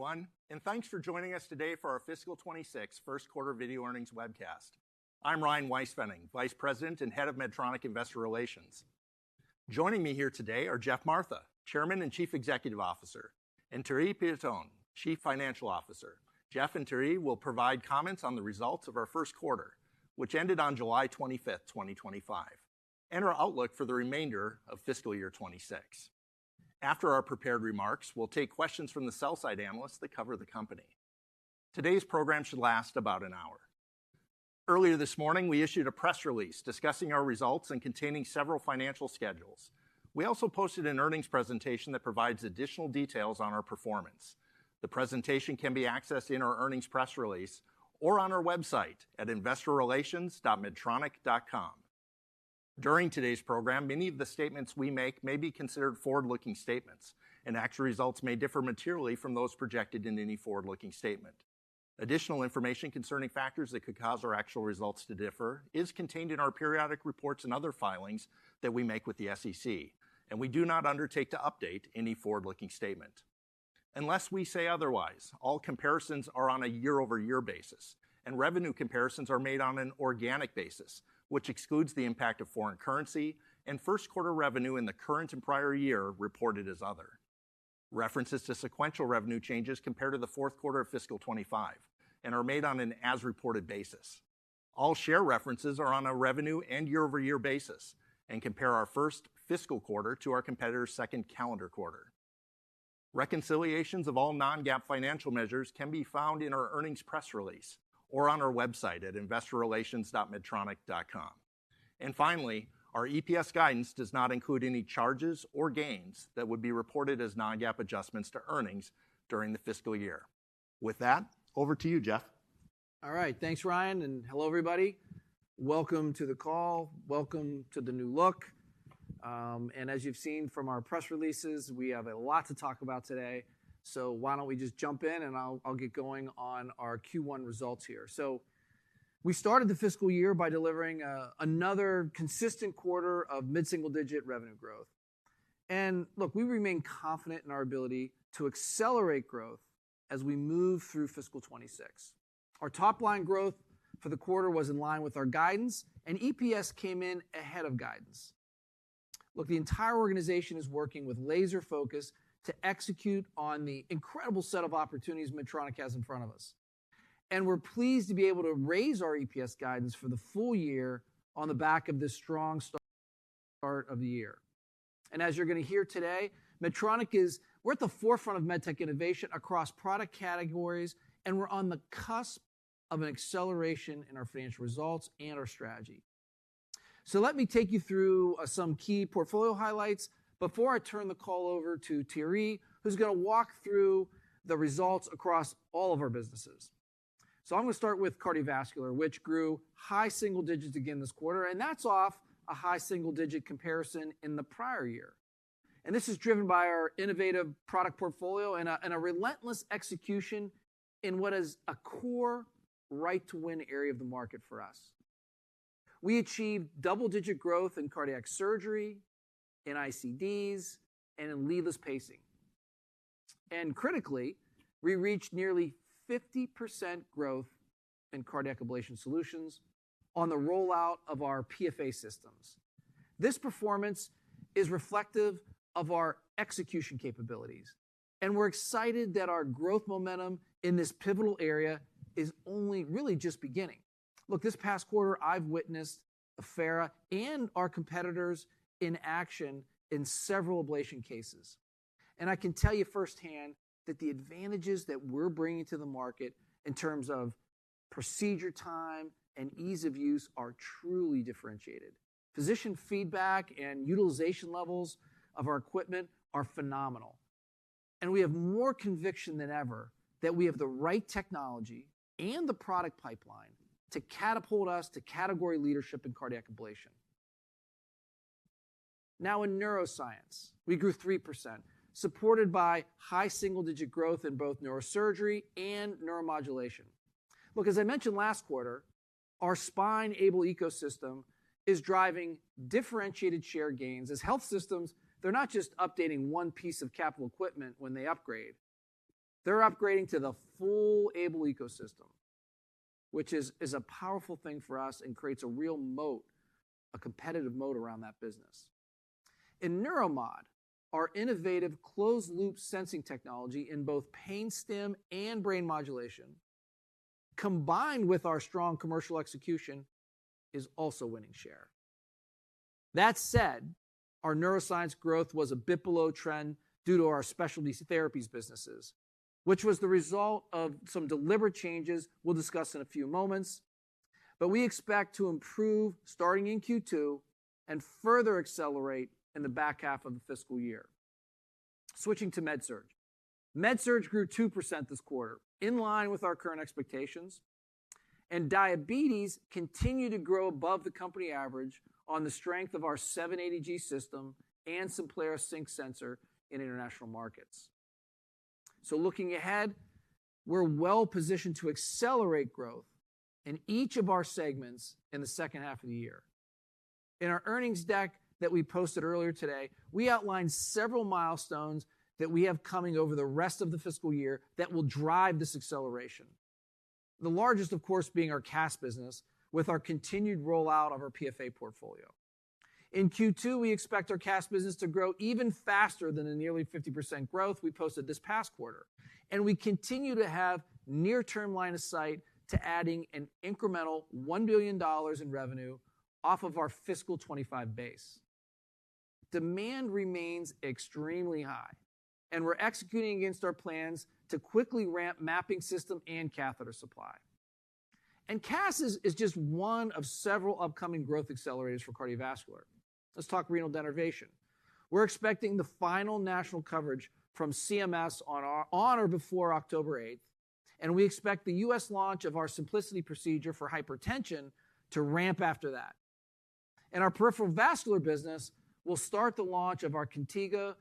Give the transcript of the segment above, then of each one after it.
everyone, and thanks for joining us today for our Fiscal 26 First Quarter Video Earnings Webcast. I'm Ryan Weisfenning, Vice President and Head of Medtronic Investor Relations. Joining me here today are Jeff Martha, Chairman and Chief Executive Officer, and Thierry Piéton, Chief Financial Officer. Jeff and Thierry will provide comments on the results of our first quarter, which ended on July 25th, 2025, and our outlook for the remainder of fiscal year 26. After our prepared remarks, we'll take questions from the sell-side analysts that cover the company. Today's program should last about an hour. Earlier this morning, we issued a press release discussing our results and containing several financial schedules. We also posted an earnings presentation that provides additional details on our performance. The presentation can be accessed in our earnings press release or on our website at investorrelations.medtronic.com. During today's program, many of the statements we make may be considered forward-looking statements, and actual results may differ materially from those projected in any forward-looking statement. Additional information concerning factors that could cause our actual results to differ is contained in our periodic reports and other filings that we make with the SEC, and we do not undertake to update any forward-looking statement. Unless we say otherwise, all comparisons are on a year-over-year basis, and revenue comparisons are made on an organic basis, which excludes the impact of foreign currency and first quarter revenue in the current and prior year reported as other. References to sequential revenue changes compared to the fourth quarter of fiscal 25 and are made on an as-reported basis. All share references are on a revenue and year-over-year basis and compare our first fiscal quarter to our competitor's second calendar quarter. Reconciliations of all non-GAAP financial measures can be found in our earnings press release or on our website at investorrelations.medtronic.com. And finally, our EPS guidance does not include any charges or gains that would be reported as non-GAAP adjustments to earnings during the fiscal year. With that, over to you, Jeff. All right, thanks, Ryan, and hello, everybody. Welcome to the call. Welcome to the new look. And as you've seen from our press releases, we have a lot to talk about today. So why don't we just jump in and I'll get going on our Q1 results here. So we started the fiscal year by delivering another consistent quarter of mid-single-digit revenue growth. And look, we remain confident in our ability to accelerate growth as we move through fiscal 26. Our top-line growth for the quarter was in line with our guidance, and EPS came in ahead of guidance. Look, the entire organization is working with laser focus to execute on the incredible set of opportunities Medtronic has in front of us. And we're pleased to be able to raise our EPS guidance for the full year on the back of this strong start of the year. And as you're going to hear today, we're at the forefront of medtech innovation across product categories, and we're on the cusp of an acceleration in our financial results and our strategy. So let me take you through some key portfolio highlights before I turn the call over to Thierry, who's going to walk through the results across all of our businesses. So I'm going to start with cardiovascular, which grew high single digits again this quarter, and that's off a high single-digit comparison in the prior year. And this is driven by our innovative product portfolio and a relentless execution in what is a core right-to-win area of the market for us. We achieved double-digit growth in cardiac surgery, in ICDs, and in leadless pacing. And critically, we reached nearly 50% growth in cardiac ablation solutions on the rollout of our PFA systems. This performance is reflective of our execution capabilities, and we're excited that our growth momentum in this pivotal area is only really just beginning. Look, this past quarter, I've witnessed Affera and our competitors in action in several ablation cases. And I can tell you firsthand that the advantages that we're bringing to the market in terms of procedure time and ease of use are truly differentiated. Physician feedback and utilization levels of our equipment are phenomenal. And we have more conviction than ever that we have the right technology and the product pipeline to catapult us to category leadership in cardiac ablation. Now in neuroscience, we grew 3%, supported by high single-digit growth in both neurosurgery and neuromodulation. Look, as I mentioned last quarter, our spine-able ecosystem is driving differentiated share gains as health systems, they're not just updating one piece of capital equipment when they upgrade. They're upgrading to the full Able ecosystem, which is a powerful thing for us and creates a real moat, a competitive moat around that business. In Neuromod, our innovative closed-loop sensing technology in both pain stim and brain modulation, combined with our strong commercial execution, is also winning share. That said, our neuroscience growth was a bit below trend due to our specialty therapies businesses, which was the result of some deliberate changes we'll discuss in a few moments. But we expect to improve starting in Q2 and further accelerate in the back half of the fiscal year. Switching to MedSurg. MedSurg grew 2% this quarter, in line with our current expectations. And diabetes continued to grow above the company average on the strength of our 780G system and Simplera Sync sensor in international markets. So looking ahead, we're well positioned to accelerate growth in each of our segments in the second half of the year. In our earnings deck that we posted earlier today, we outlined several milestones that we have coming over the rest of the fiscal year that will drive this acceleration. The largest, of course, being our CAS business with our continued rollout of our PFA portfolio. In Q2, we expect our CAS business to grow even faster than the nearly 50% growth we posted this past quarter. And we continue to have near-term line of sight to adding an incremental $1 billion in revenue off of our fiscal 25 base. Demand remains extremely high, and we're executing against our plans to quickly ramp mapping system and catheter supply. And CAS is just one of several upcoming growth accelerators for cardiovascular. Let's talk renal denervation. We're expecting the final national coverage from CMS on or before October 8th, and we expect the U.S. launch of our Simplicity procedure for hypertension to ramp after that. In our peripheral vascular business, we'll start the launch of our Contigo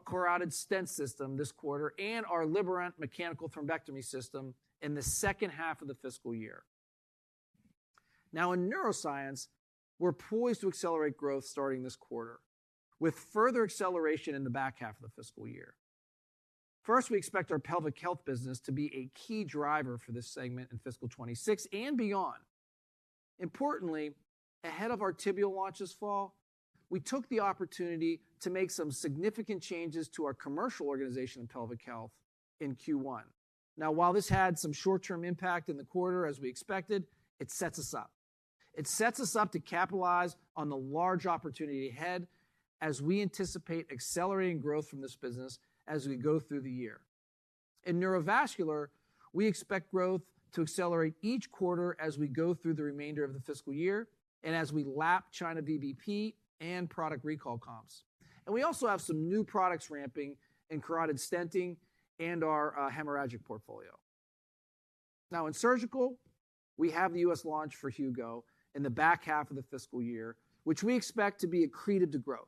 carotid stent system this quarter and our Liberant mechanical thrombectomy system in the second half of the fiscal year. Now in neuroscience, we're poised to accelerate growth starting this quarter, with further acceleration in the back half of the fiscal year. First, we expect our pelvic health business to be a key driver for this segment in fiscal 26 and beyond. Importantly, ahead of our tibial launch this fall, we took the opportunity to make some significant changes to our commercial organization in pelvic health in Q1. Now, while this had some short-term impact in the quarter as we expected, it sets us up. It sets us up to capitalize on the large opportunity ahead as we anticipate accelerating growth from this business as we go through the year. In neurovascular, we expect growth to accelerate each quarter as we go through the remainder of the fiscal year and as we lap China VBP and product recall comps. And we also have some new products ramping in carotid stenting and our hemorrhagic portfolio. Now in surgical, we have the U.S. launch for Hugo in the back half of the fiscal year, which we expect to be accretive to growth.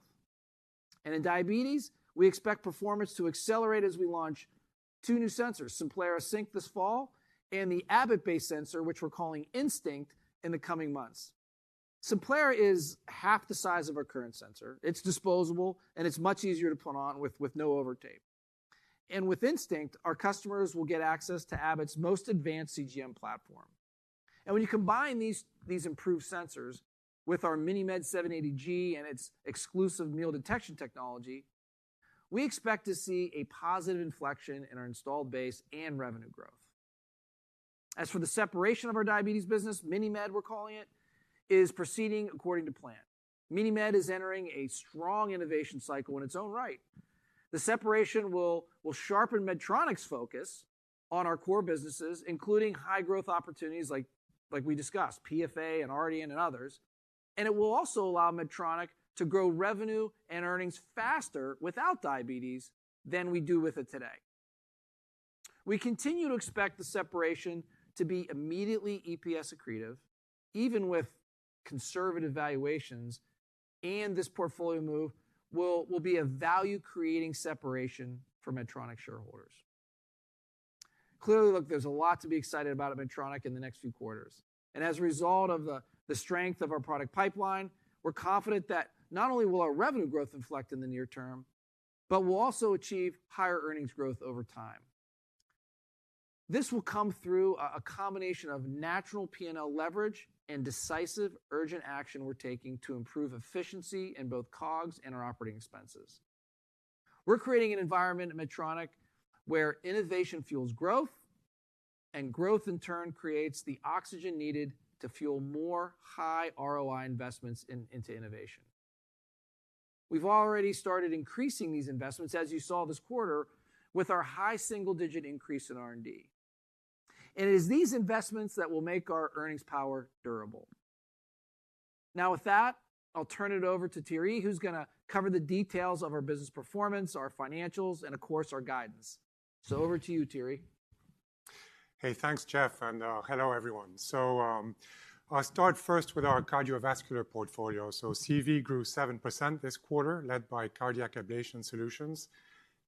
And in diabetes, we expect performance to accelerate as we launch two new sensors, Simplera Sync this fall and the Abbott-based sensor, which we're calling Instinct, in the coming months. Simplera is half the size of our current sensor. It's disposable, and it's much easier to put on with no overtape. And with Instinct, our customers will get access to Abbott's most advanced CGM platform. And when you combine these improved sensors with our MiniMed 780G and its exclusive meal detection technology, we expect to see a positive inflection in our installed base and revenue growth. As for the separation of our diabetes business, MiniMed, we're calling it, is proceeding according to plan. MiniMed is entering a strong innovation cycle in its own right. The separation will sharpen Medtronic's focus on our core businesses, including high growth opportunities like we discussed, PFA and Ardian and others. And it will also allow Medtronic to grow revenue and earnings faster without diabetes than we do with it today. We continue to expect the separation to be immediately EPS accretive, even with conservative valuations, and this portfolio move will be a value-creating separation for Medtronic shareholders. Clearly, look, there's a lot to be excited about at Medtronic in the next few quarters. And as a result of the strength of our product pipeline, we're confident that not only will our revenue growth inflect in the near term, but we'll also achieve higher earnings growth over time. This will come through a combination of natural P&L leverage and decisive, urgent action we're taking to improve efficiency in both COGS and our operating expenses. We're creating an environment at Medtronic where innovation fuels growth, and growth in turn creates the oxygen needed to fuel more high ROI investments into innovation. We've already started increasing these investments, as you saw this quarter, with our high single-digit increase in R&D. And it is these investments that will make our earnings power durable. Now with that, I'll turn it over to Thierry, who's going to cover the details of our business performance, our financials, and of course, our guidance. So over to you, Thierry. Hey, thanks, Jeff, and hello, everyone. So I'll start first with our cardiovascular portfolio. So CV grew 7% this quarter, led by cardiac ablation solutions.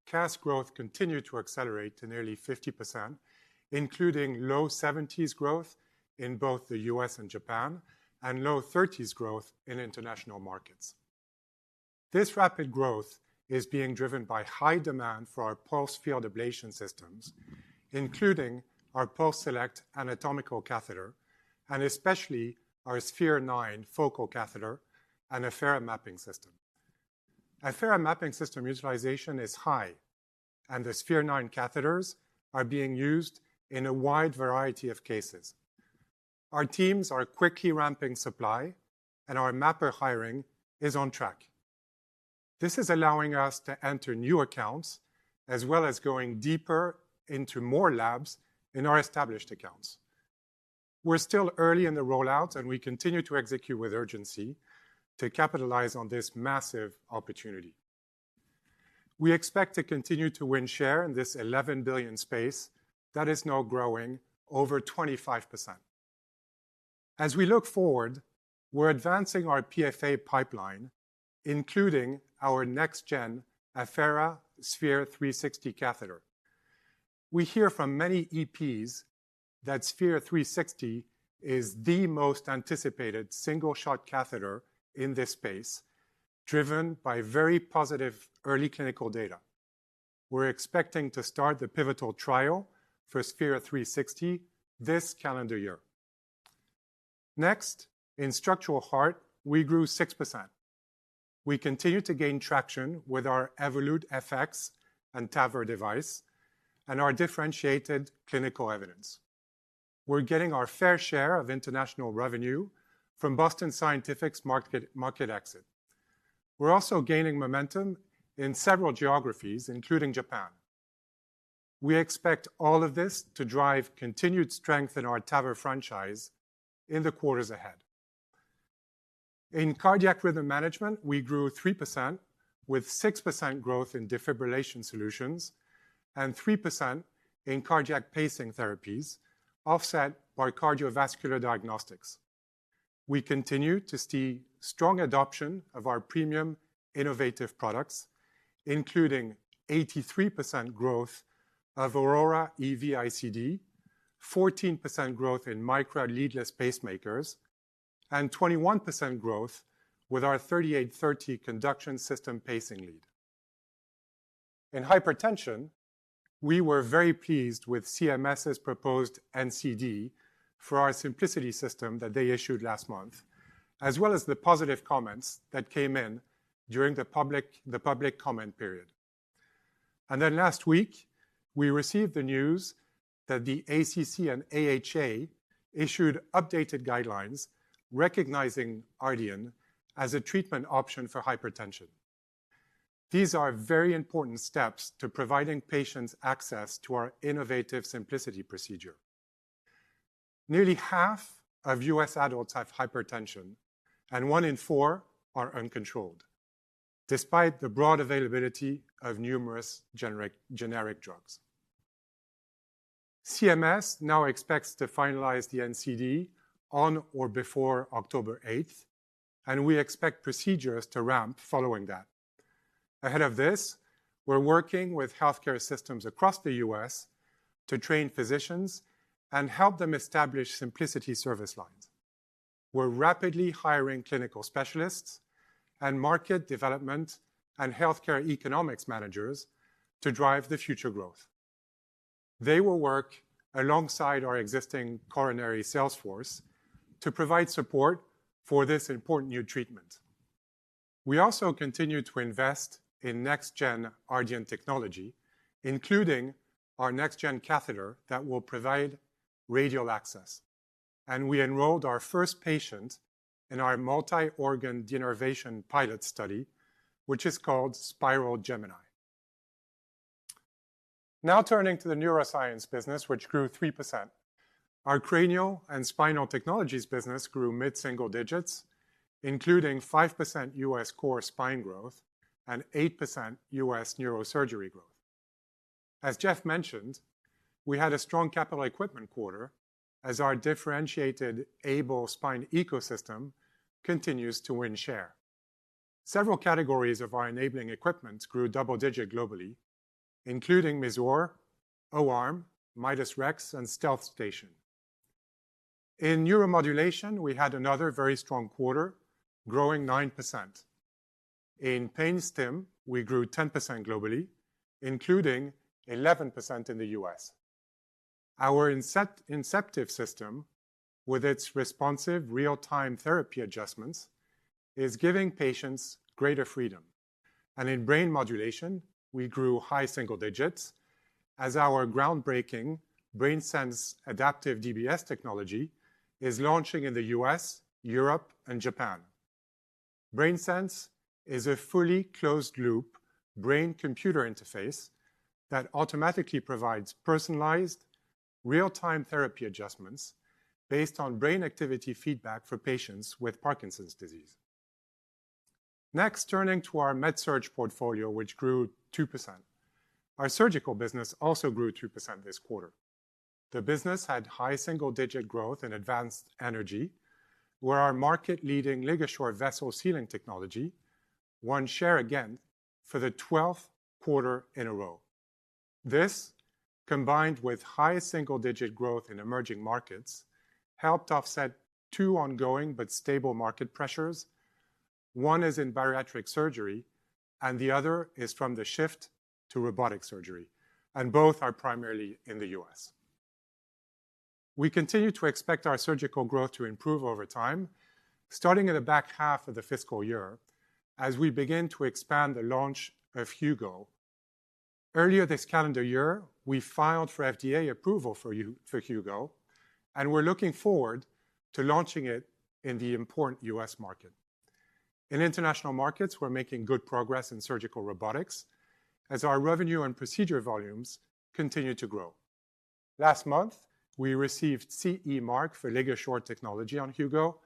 CAS growth continued to accelerate to nearly 50%, including low 70s growth in both the US and Japan, and low 30s growth in international markets. This rapid growth is being driven by high demand for our pulse field ablation systems, including our PulseSelect anatomical catheter, and especially our Sphere-9 focal catheter and Affera mapping system. Affera mapping system utilization is high, and the Sphere-9 catheters are being used in a wide variety of cases. Our teams are quickly ramping supply, and our mapper hiring is on track. This is allowing us to enter new accounts, as well as going deeper into more labs in our established accounts. We're still early in the rollout, and we continue to execute with urgency to capitalize on this massive opportunity. We expect to continue to win share in this $11 billion space that is now growing over 25%. As we look forward, we're advancing our PFA pipeline, including our next-gen Affera Sphere 360 catheter. We hear from many EPs that Sphere 360 is the most anticipated single-shot catheter in this space, driven by very positive early clinical data. We're expecting to start the pivotal trial for Sphere 360 this calendar year. Next, in structural heart, we grew 6%. We continue to gain traction with our Evolut FX and TAVR device and our differentiated clinical evidence. We're getting our fair share of international revenue from Boston Scientific's market exit. We're also gaining momentum in several geographies, including Japan. We expect all of this to drive continued strength in our TAVR franchise in the quarters ahead. In cardiac rhythm management, we grew 3% with 6% growth in defibrillation solutions and 3% in cardiac pacing therapies, offset by cardiovascular diagnostics. We continue to see strong adoption of our premium innovative products, including 83% growth of Aurora EV ICD, 14% growth in Micra leadless pacemakers, and 21% growth with our 3830 conduction system pacing lead. In hypertension, we were very pleased with CMS's proposed NCD for our Simplicity system that they issued last month, as well as the positive comments that came in during the public comment period. And then last week, we received the news that the ACC and AHA issued updated guidelines recognizing Ardian as a treatment option for hypertension. These are very important steps to providing patients access to our innovative Simplicity procedure. Nearly half of US adults have hypertension, and 1 in 4 are uncontrolled, despite the broad availability of numerous generic drugs. CMS now expects to finalize the NCD on or before October 8th, and we expect procedures to ramp following that. Ahead of this, we're working with healthcare systems across the US to train physicians and help them establish Simplicity service lines. We're rapidly hiring clinical specialists, and market development and healthcare economics managers to drive the future growth. They will work alongside our existing coronary sales force to provide support for this important new treatment. We also continue to invest in next-gen RDN technology, including our next-gen catheter that will provide radial access. And we enrolled our first patient in our multi-organ denervation pilot study, which is called Spiral Gemini. Now turning to the neuroscience business, which grew 3%. Our cranial and spinal technologies business grew mid-single digits, including 5% US core spine growth and 8% US neurosurgery growth. As Jeff mentioned, we had a strong capital equipment quarter as our differentiated AiBLE spine ecosystem continues to win share. Several categories of our enabling equipment grew double-digit globally, including Mazor, O-arm, Midas Rex, and Stealth Station. In neuromodulation, we had another very strong quarter, growing 9%. In pain stim, we grew 10% globally, including 11% in the US. Our Inceptiv system, with its responsive real-time therapy adjustments, is giving patients greater freedom. And in brain modulation, we grew high single digits as our groundbreaking BrainSense adaptive DBS technology is launching in the US, Europe, and Japan. BrainSense is a fully closed-loop brain-computer interface that automatically provides personalized, real-time therapy adjustments based on brain activity feedback for patients with Parkinson's disease. Next, turning to our MedSurg portfolio, which grew 2%. Our surgical business also grew 2% this quarter. The business had high single-digit growth in advanced energy, where our market-leading LigaSure vessel sealing technology won share again for the 12th quarter in a row. This, combined with high single-digit growth in emerging markets, helped offset two ongoing but stable market pressures. One is in bariatric surgery, and the other is from the shift to robotic surgery, and both are primarily in the US. We continue to expect our surgical growth to improve over time, starting in the back half of the fiscal year, as we begin to expand the launch of Hugo. Earlier this calendar year, we filed for FDA approval for Hugo, and we're looking forward to launching it in the important US market. In international markets, we're making good progress in surgical robotics as our revenue and procedure volumes continue to grow. Last month, we received CE mark for LigaSure technology on Hugo.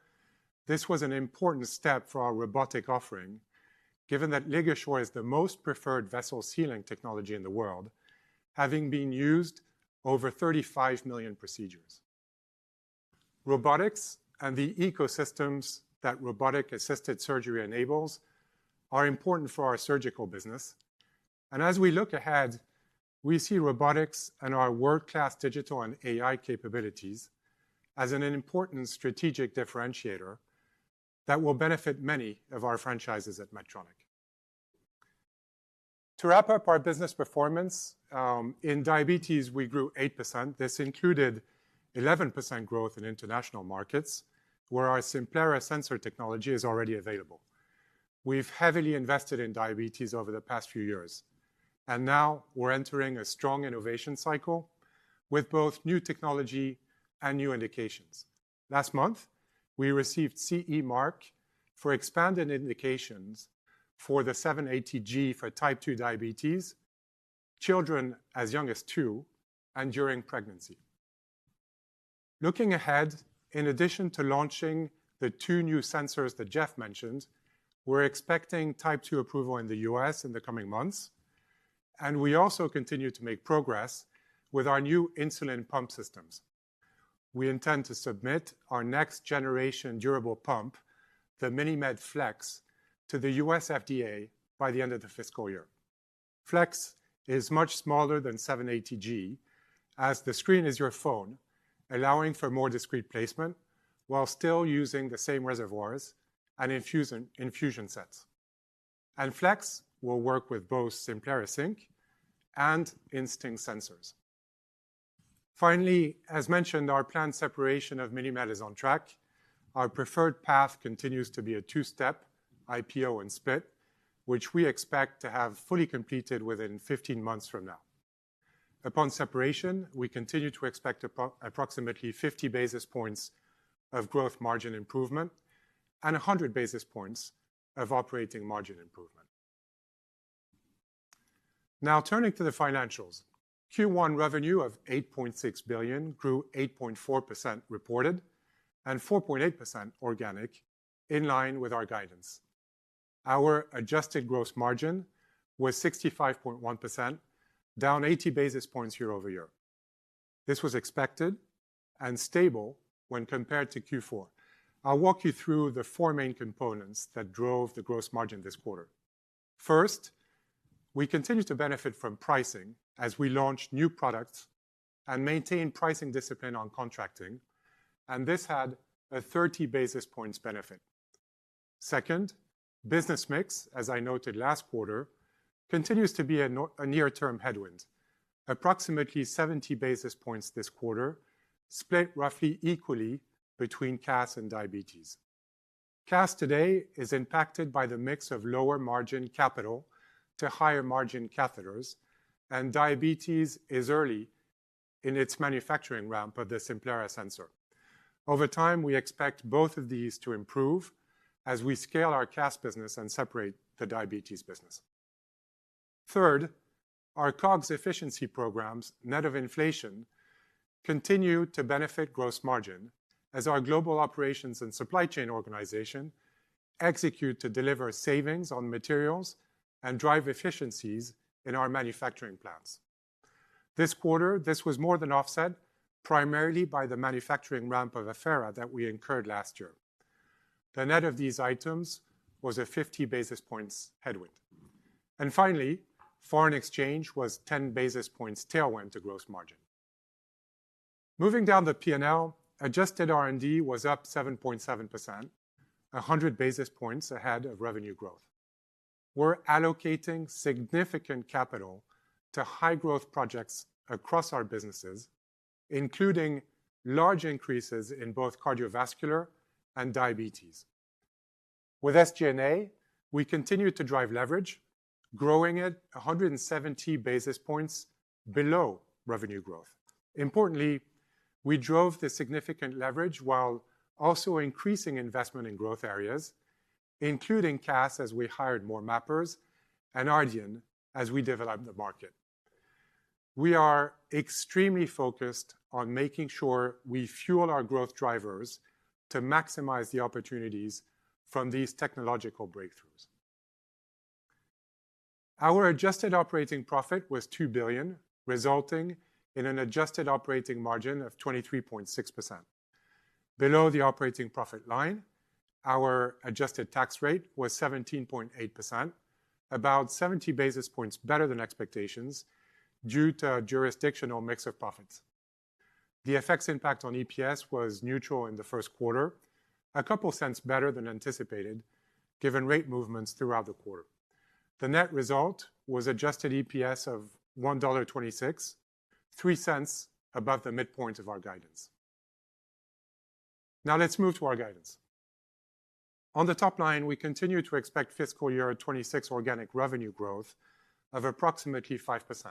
This was an important step for our robotic offering, given that LigaSure is the most preferred vessel sealing technology in the world, having been used over 35 million procedures. Robotics and the ecosystems that robotic-assisted surgery enables are important for our surgical business. And as we look ahead, we see robotics and our world-class digital and AI capabilities as an important strategic differentiator that will benefit many of our franchises at Medtronic. To wrap up our business performance, in diabetes, we grew 8%. This included 11% growth in international markets, where our Simplera sensor technology is already available. We've heavily invested in diabetes over the past few years, and now we're entering a strong innovation cycle with both new technology and new indications. Last month, we received CE mark for expanded indications for the 780G for type 2 diabetes, children as young as 2, and during pregnancy. Looking ahead, in addition to launching the two new sensors that Jeff mentioned, we're expecting type 2 approval in the US in the coming months, and we also continue to make progress with our new insulin pump systems. We intend to submit our next generation durable pump, the MiniMed Flex, to the US FDA by the end of the fiscal year. Flex is much smaller than 780G, as the screen is your phone, allowing for more discrete placement while still using the same reservoirs and infusion sets. And Flex will work with both Simplera Sync and Instinct sensors. Finally, as mentioned, our planned separation of Minimed is on track. Our preferred path continues to be a two-step IPO and split, which we expect to have fully completed within 15 months from now. Upon separation, we continue to expect approximately 50 basis points of growth margin improvement and 100 basis points of operating margin improvement. Now, turning to the financials. Q1 revenue of $8.6 billion grew 8.4% reported and 4.8% organic, in line with our guidance. Our adjusted gross margin was 65.1%, down 80 basis points year-over-year. This was expected and stable when compared to Q4. I'll walk you through the four main components that drove the gross margin this quarter. First, we continue to benefit from pricing as we launch new products and maintain pricing discipline on contracting, and this had a 30 basis points benefit. Second, business mix, as I noted last quarter, continues to be a near-term headwind, approximately 70 basis points this quarter, split roughly equally between CAS and diabetes. CAS today is impacted by the mix of lower margin capital to higher margin catheters, and diabetes is early in its manufacturing ramp of the Simplera sensor. Over time, we expect both of these to improve as we scale our CAS business and separate the diabetes business. Third, our COGS efficiency programs, net of inflation, continue to benefit gross margin as our global operations and supply chain organization execute to deliver savings on materials and drive efficiencies in our manufacturing plants. This quarter, this was more than offset primarily by the manufacturing ramp of Affera that we incurred last year. The net of these items was a 50 basis points headwind. And finally, foreign exchange was 10 basis points tailwind to gross margin. Moving down the P&L, adjusted R&D was up 7.7%, 100 basis points ahead of revenue growth. We're allocating significant capital to high-growth projects across our businesses, including large increases in both cardiovascular and diabetes. With SG&A, we continue to drive leverage, growing it 170 basis points below revenue growth. Importantly, we drove the significant leverage while also increasing investment in growth areas, including CAS as we hired more mappers and Ardian as we developed the market. We are extremely focused on making sure we fuel our growth drivers to maximize the opportunities from these technological breakthroughs. Our adjusted operating profit was $2 billion, resulting in an adjusted operating margin of 23.6%. Below the operating profit line, our adjusted tax rate was 17.8%, about 70 basis points better than expectations due to a jurisdictional mix of profits. The FX impact on EPS was neutral in the first quarter, a couple cents better than anticipated, given rate movements throughout the quarter. The net result was adjusted EPS of $1.26, 3 cents above the midpoint of our guidance. Now let's move to our guidance. On the top line, we continue to expect fiscal year 26 organic revenue growth of approximately 5%.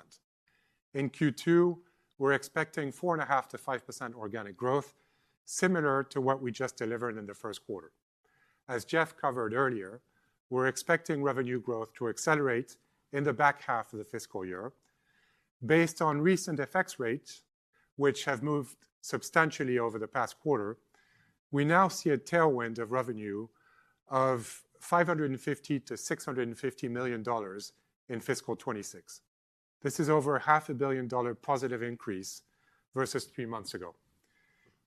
In Q2, we're expecting 4.5% to 5% organic growth, similar to what we just delivered in the first quarter. As Jeff covered earlier, we're expecting revenue growth to accelerate in the back half of the fiscal year. Based on recent FX rates, which have moved substantially over the past quarter, we now see a tailwind of revenue of $550 to $650 million in fiscal 26. This is over $500 million positive increase versus 3 months ago.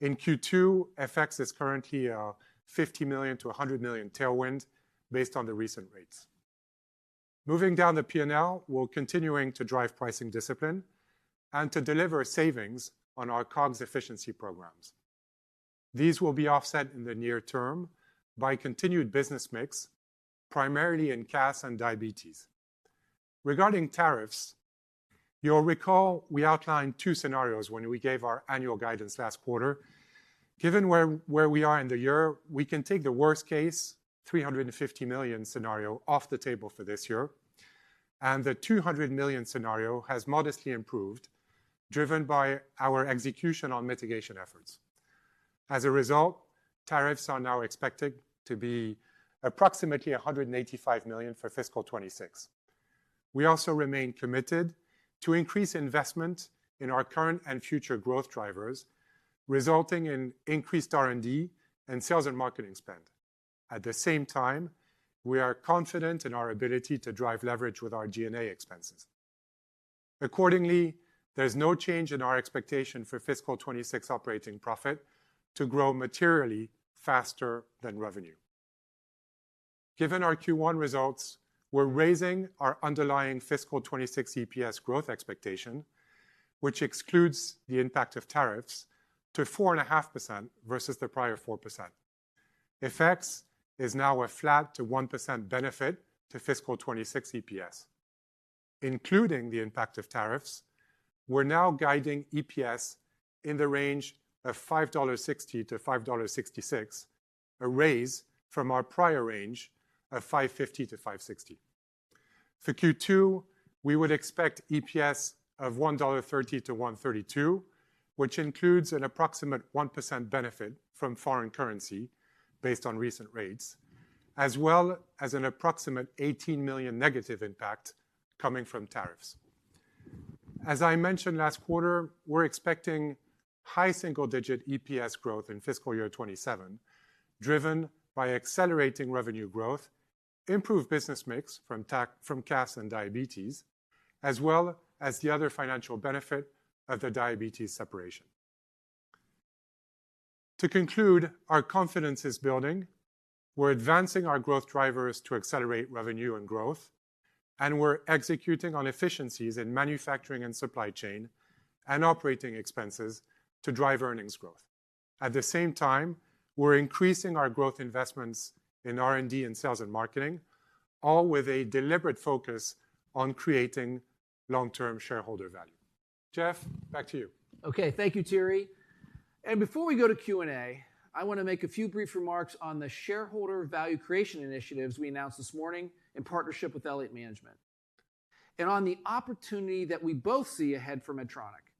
In Q2, FX is currently a $50 million to $100 million tailwind based on the recent rates. Moving down the P&L, we're continuing to drive pricing discipline and to deliver savings on our COGS efficiency programs. These will be offset in the near term by continued business mix, primarily in CAS and diabetes. Regarding tariffs, you'll recall we outlined two scenarios when we gave our annual guidance last quarter. Given where we are in the year, we can take the worst case, $350 million scenario, off the table for this year. And the $200 million scenario has modestly improved, driven by our execution on mitigation efforts. As a result, tariffs are now expected to be approximately $185 million for fiscal 26. We also remain committed to increase investment in our current and future growth drivers, resulting in increased R&D and sales and marketing spend. At the same time, we are confident in our ability to drive leverage with our G&A expenses. Accordingly, there's no change in our expectation for fiscal 26 operating profit to grow materially faster than revenue. Given our Q1 results, we're raising our underlying fiscal 26 EPS growth expectation, which excludes the impact of tariffs, to 4.5% versus the prior 4%. FX is now a flat to 1% benefit to fiscal 26 EPS. Including the impact of tariffs, we're now guiding EPS in the range of $5.60 to $5.66, a raise from our prior range of $5.50 to $5.60. For Q2, we would expect EPS of $1.30 to $1.32, which includes an approximate 1% benefit from foreign currency based on recent rates, as well as an approximate $18 million negative impact coming from tariffs. As I mentioned last quarter, we're expecting high single-digit EPS growth in fiscal year 27, driven by accelerating revenue growth, improved business mix from CAS and diabetes, as well as the other financial benefit of the diabetes separation. To conclude, our confidence is building. We're advancing our growth drivers to accelerate revenue and growth, and we're executing on efficiencies in manufacturing and supply chain and operating expenses to drive earnings growth. At the same time, we're increasing our growth investments in R&D and sales and marketing, all with a deliberate focus on creating long-term shareholder value. Jeff, back to you. Okay, thank you, Thierry. And before we go to Q&A, I want to make a few brief remarks on the shareholder value creation initiatives we announced this morning in partnership with Elliott Management, and on the opportunity that we both see ahead for Medtronic.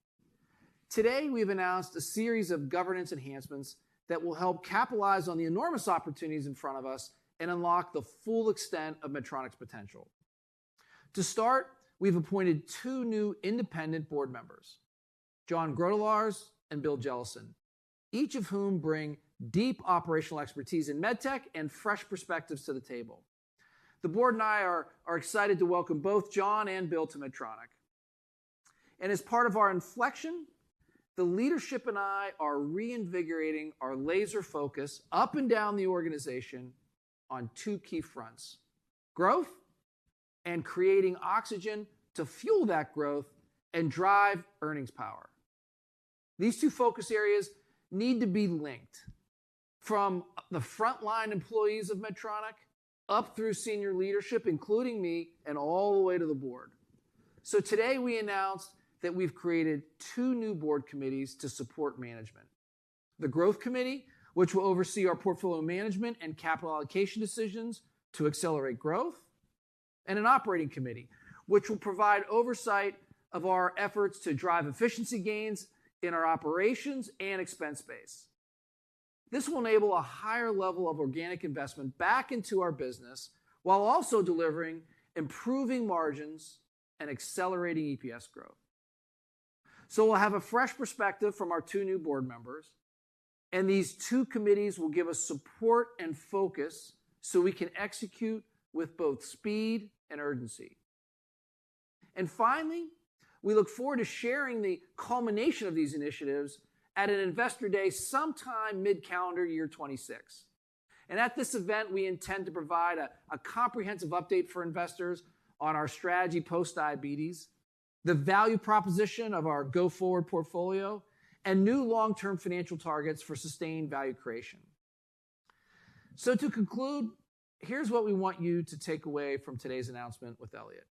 Today, we've announced a series of governance enhancements that will help capitalize on the enormous opportunities in front of us and unlock the full extent of Medtronic's potential. To start, we've appointed two new independent board members, John Grotelars and Bill Jellison, each of whom bring deep operational expertise in medtech and fresh perspectives to the table. The board and I are excited to welcome both John and Bill to Medtronic. And as part of our inflection, the leadership and I are reinvigorating our laser focus up and down the organization on two key fronts: growth and creating oxygen to fuel that growth and drive earnings power. These two focus areas need to be linked from the frontline employees of Medtronic up through senior leadership, including me, and all the way to the board. So today we announced that we've created two new board committees to support management. The Growth Committee, which will oversee our portfolio management and capital allocation decisions to accelerate growth, and an Operating Committee, which will provide oversight of our efforts to drive efficiency gains in our operations and expense base. This will enable a higher level of organic investment back into our business while also delivering improving margins and accelerating EPS growth. So we'll have a fresh perspective from our two new board members, and these two committees will give us support and focus so we can execute with both speed and urgency. And finally, we look forward to sharing the culmination of these initiatives at an Investor Day sometime mid-calendar year 26. And at this event, we intend to provide a comprehensive update for investors on our strategy post-diabetes, the value proposition of our go-forward portfolio, and new long-term financial targets for sustained value creation. So to conclude, here's what we want you to take away from today's announcement with Elliott.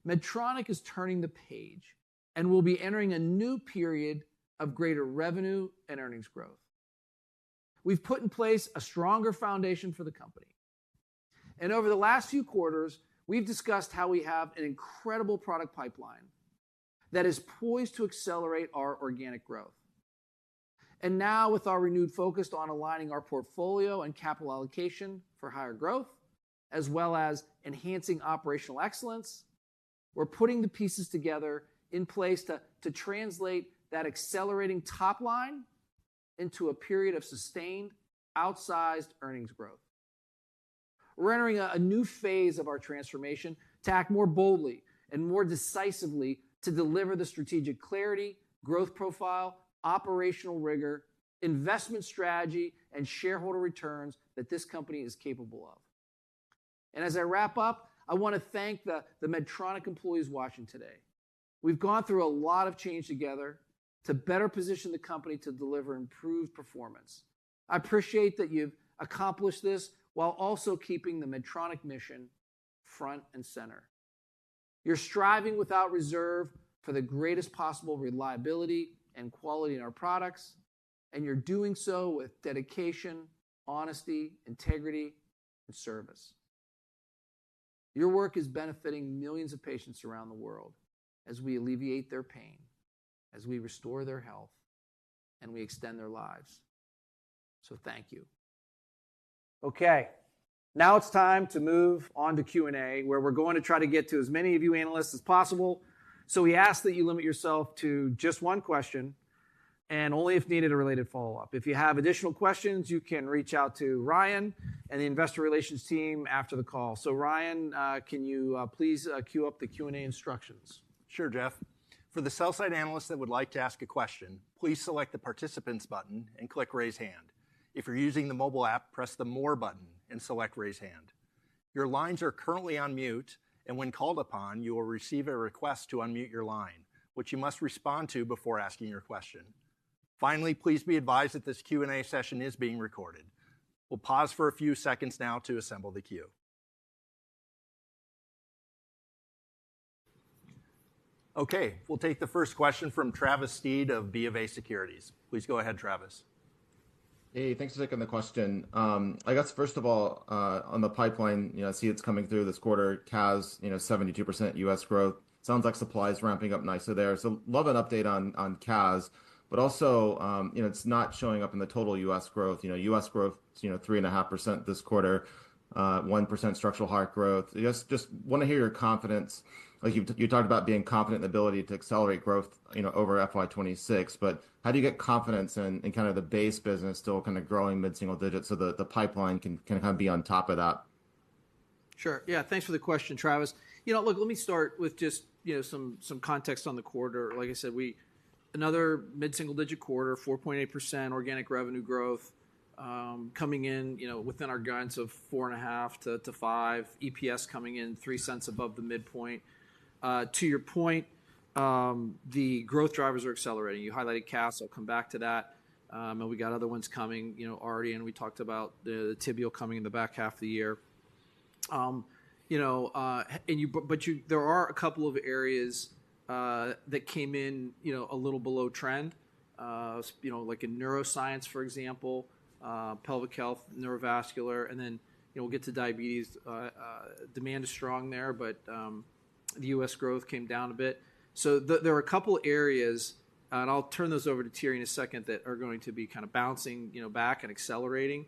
Medtronic is turning the page and will be entering a new period of greater revenue and earnings growth. We've put in place a stronger foundation for the company. And over the last few quarters, we've discussed how we have an incredible product pipeline that is poised to accelerate our organic growth. And now, with our renewed focus on aligning our portfolio and capital allocation for higher growth, as well as enhancing operational excellence, we're putting the pieces together in place to translate that accelerating top line into a period of sustained, outsized earnings growth. We're entering a new phase of our transformation to act more boldly and more decisively to deliver the strategic clarity, growth profile, operational rigor, investment strategy, and shareholder returns that this company is capable of. And as I wrap up, I want to thank the Medtronic employees watching today. We've gone through a lot of change together to better position the company to deliver improved performance. I appreciate that you've accomplished this while also keeping the Medtronic mission front and center. You're striving without reserve for the greatest possible reliability and quality in our products, and you're doing so with dedication, honesty, integrity, and service. Your work is benefiting millions of patients around the world as we alleviate their pain, as we restore their health, and we extend their lives. So thank you. Okay, now it's time to move on to Q&A, where we're going to try to get to as many of you analysts as possible. So we ask that you limit yourself to just one question, and only if needed a related follow-up. If you have additional questions, you can reach out to Ryan and the investor relations team after the call. So Ryan, can you please queue up the Q&A instructions? Sure, Jeff. For the sell-side analysts that would like to ask a question, please select the Participants button and click Raise Hand. If you're using the mobile app, press the More button and select Raise Hand. Your lines are currently on mute, and when called upon, you will receive a request to unmute your line, which you must respond to before asking your question. Finally, please be advised that this Q&A session is being recorded. We'll pause for a few seconds now to assemble the queue. Okay, we'll take the first question from Travis Steed of BofA Securities. Please go ahead, Travis. Hey, thanks for taking the question. I guess first of all, on the pipeline, I see it's coming through this quarter. CAS, 72% U.S. growth. Sounds like supply is ramping up nicely there. So love an update on CAS, but also, it's not showing up in the total U.S. growth. U.S. growth, 3.5% this quarter, 1% structural heart growth. Just want to hear your confidence. Like you talked about being confident in the ability to accelerate growth, over FY26, but how do you get confidence in kind of the base business still kind of growing mid-single digits so the pipeline can kind of be on top of that? Sure. Yeah, thanks for the question, Travis. Look, let me start with just, some context on the quarter. Like I said, another mid-single digit quarter, 4.8% organic revenue growth, coming in, within our guidance of 4.5 to 5, EPS coming in 3 cents above the midpoint. To your point, the growth drivers are accelerating. You highlighted CAS. I'll come back to that. And we got other ones coming, already, and we talked about the tibial coming in the back half of the year. There are a couple of areas that came in, a little below trend. Like in neuroscience, for example, pelvic health, neurovascular, and then we'll get to diabetes. Demand is strong there, but the U.S. growth came down a bit. So there are a couple areas, and I'll turn those over to Thierry in a second, that are going to be kind of bouncing, back and accelerating.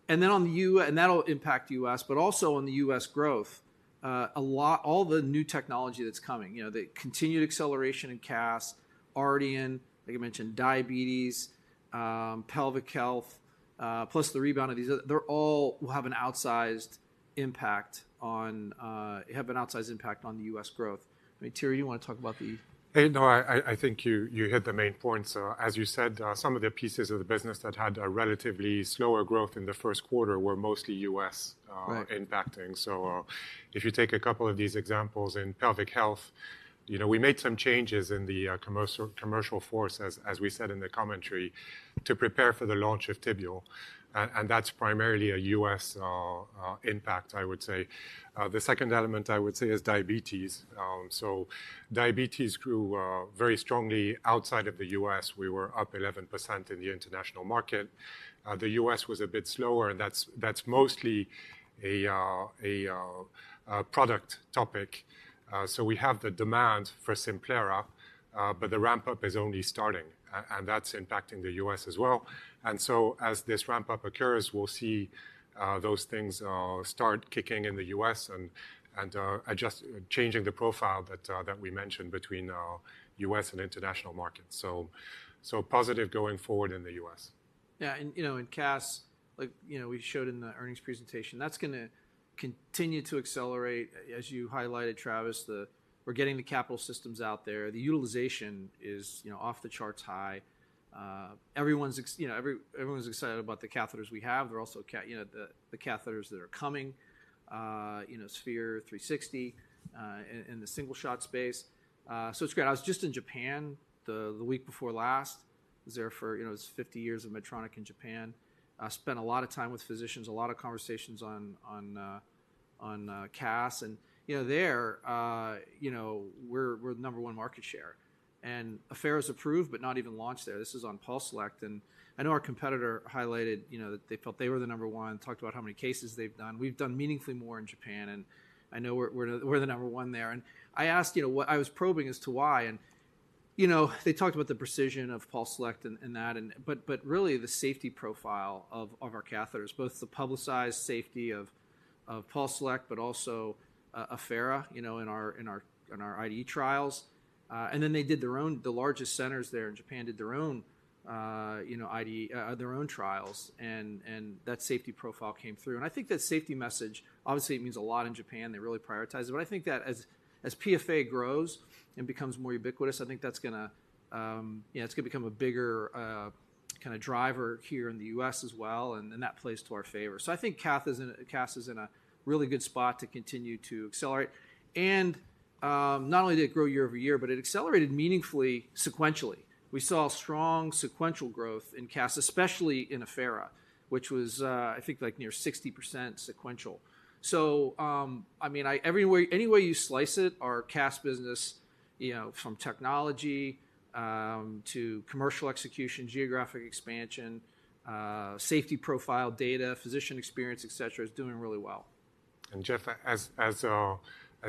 And then and that'll impact U.S., but also on the U.S. growth, all the new technology that's coming, the continued acceleration in CAS, already in, like I mentioned, diabetes, pelvic health, plus the rebound of these, they're all will have an outsized impact on the U.S. growth. I mean, Thierry, do you want to talk about the? Hey, no, I think you hit the main points. As you said, some of the pieces of the business that had a relatively slower growth in the first quarter were mostly U.S. Right. Impacting. So if you take a couple of these examples in pelvic health, We made some changes in the commercial force, as we said in the commentary, to prepare for the launch of tibial. And that's primarily a U.S. Impact, I would say. The second element, I would say, is diabetes. So diabetes grew very strongly outside of the U.S. We were up 11% in the international market. The U.S. was a bit slower, and that's mostly a product topic. So we have the demand for Simplera, but the ramp-up is only starting, and that's impacting the U.S. as well. And so as this ramp-up occurs, we'll see those things start kicking in the U.S. and changing the profile that we mentioned between U.S. and international markets. So positive going forward in the U.S. Yeah, and in CAS, like we showed in the earnings presentation, that's going to continue to accelerate, as you highlighted, Travis. We're getting the capital systems out there. The utilization is off the charts high. Everyone's excited about the catheters we have. They're also the catheters that are coming. Sphere 360 in the single shot space. So it's great. I was just in Japan the week before last. I was there for it's 50 years of Medtronic in Japan. I spent a lot of time with physicians, a lot of conversations on CAS, and there we're number one market share, and Affera's approved but not even launched there. This is on PulseSelect, and I know our competitor highlighted that they felt they were the number one. Talked about how many cases they've done. We've done meaningfully more in Japan, and I know we're the number one there. And I asked what I was probing as to why, and they talked about the precision of PulseSelect and that, but really the safety profile of our catheters, both the publicized safety of PulseSelect, but also Affera, in our IDE trials, and then they did their own. The largest centers there in Japan did their own, IDE, their own trials, and that safety profile came through. And I think that safety message, obviously, it means a lot in Japan. They really prioritize it, but I think that as PFA grows and becomes more ubiquitous, I think that's gonna, it's gonna become a bigger kind of driver here in the U.S. as well, and that plays to our favor. So I think CAS is in a really good spot to continue to accelerate, and not only did it grow year over year, but it accelerated meaningfully sequentially. We saw strong sequential growth in CAS, especially in Affera, which was I think like near 60% sequential. So any way you slice it, our CAS business, from technology to commercial execution, geographic expansion, safety profile, data, physician experience, et cetera, is doing really well. And Jeff, as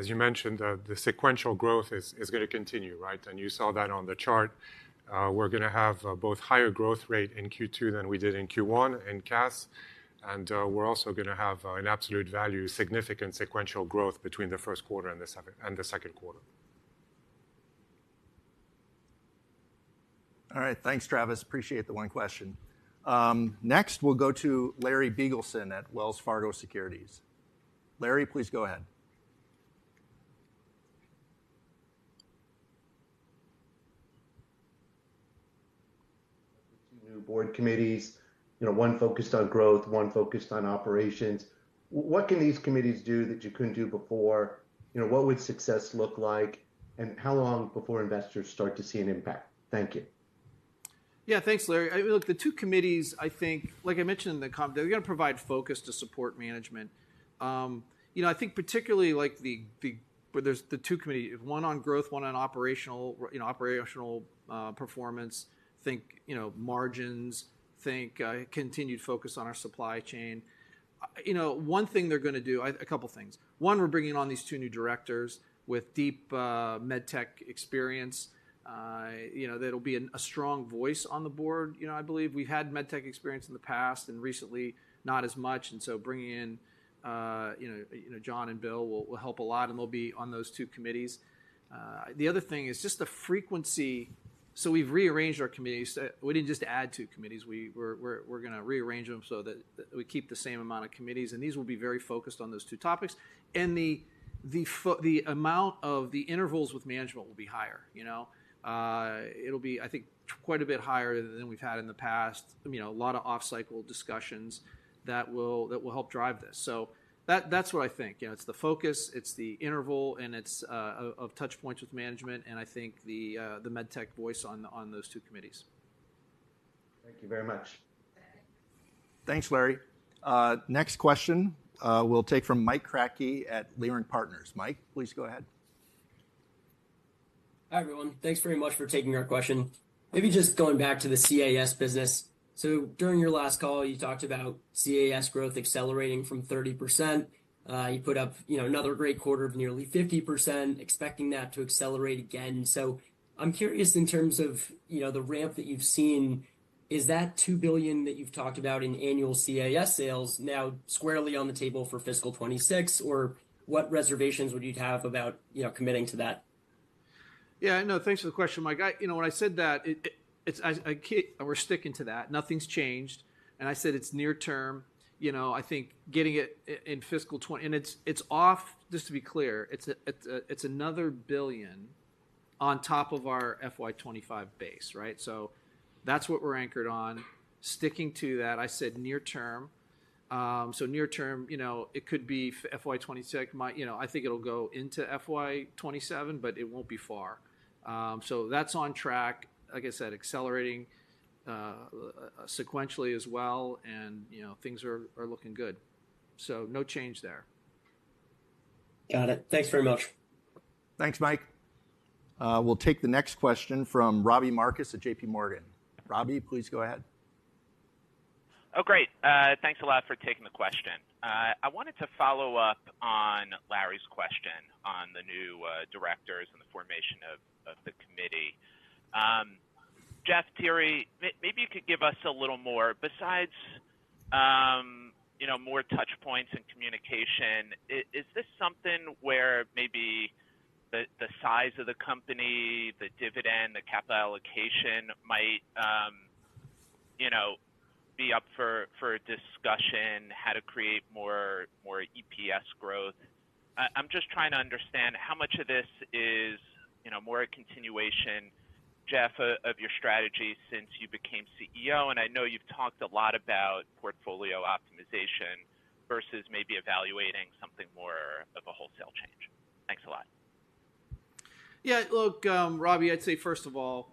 you mentioned, the sequential growth is going to continue, right? And you saw that on the chart. We're going to have both higher growth rate in Q2 than we did in Q1 in CAS, and we're also going to have, in absolute value, significant sequential growth between the first quarter and the second quarter. All right, thanks, Travis. Appreciate the one question. Next, we'll go to Larry Biegelsen at Wells Fargo Securities. Larry, please go ahead. Two new board committees, one focused on growth, one focused on operations. What can these committees do that you couldn't do before? What would success look like, and how long before investors start to see an impact? Thank you. Yeah, thanks, Larry. Look, the two committees, I think, like I mentioned in the comment, they're going to provide focus to support management. I think particularly like where there's the two committees, one on growth, one on operational performance. Think, margins. Think continued focus on our supply chain. One thing they're going to do, a couple things. One, we're bringing on these two new directors with deep med tech experience. That'll be a strong voice on the board. I believe we've had med tech experience in the past and recently not as much, and so bringing in John and Bill will help a lot, and they'll be on those two committees. The other thing is just the frequency. So we've rearranged our committees. We didn't just add two committees. We're going to rearrange them so that we keep the same amount of committees, and these will be very focused on those two topics. And the amount of the intervals with management will be higher. It'll be, I think, quite a bit higher than we've had in the past. A lot of off-cycle discussions that will help drive this. So that's what I think. It's the focus, it's the interval, and it's of touch points with management, and I think the MedTech voice on those two committees. Thank you very much. Thanks, Larry. Next question we'll take from Mike Kratky at Leerink Partners. Mike, please go ahead. Hi, everyone. Thanks very much for taking our question. Maybe just going back to the CAS business. So during your last call, you talked about CAS growth accelerating from 30%. You put up, another great quarter of nearly 50%, expecting that to accelerate again. So I'm curious in terms of, the ramp that you've seen, is that $2 billion that you've talked about in annual CAS sales now squarely on the table for fiscal 26, or what reservations would you have about, committing to that? Yeah, no, thanks for the question, Mike. When I said that, we're sticking to that. Nothing's changed, and I said it's near term. I think getting it in fiscal 20, and it's off. Just to be clear, it's another $1 billion on top of our FY25 base, right? So that's what we're anchored on. Sticking to that, I said near term. So near term, it could be FY26. I think it'll go into FY27, but it won't be far. So that's on track. Like I said, accelerating sequentially as well, and things are looking good. So no change there. Got it. Thanks very much. Thanks, Mike. We'll take the next question from Robbie Marcus at JP Morgan. Robbie, please go ahead. Oh, great. Thanks a lot for taking the question. I wanted to follow up on Larry's question on the new directors and the formation of the committee. Jeff, Thierry, maybe you could give us a little more, besides, more touch points and communication. Is this something where maybe the size of the company, the dividend, the capital allocation might, be up for a discussion, how to create more EPS growth? I'm just trying to understand how much of this is, more a continuation, Jeff, of your strategy since you became CEO. And I know you've talked a lot about portfolio optimization versus maybe evaluating something more of a wholesale change. Thanks a lot. Yeah, look, Robbie, I'd say first of all,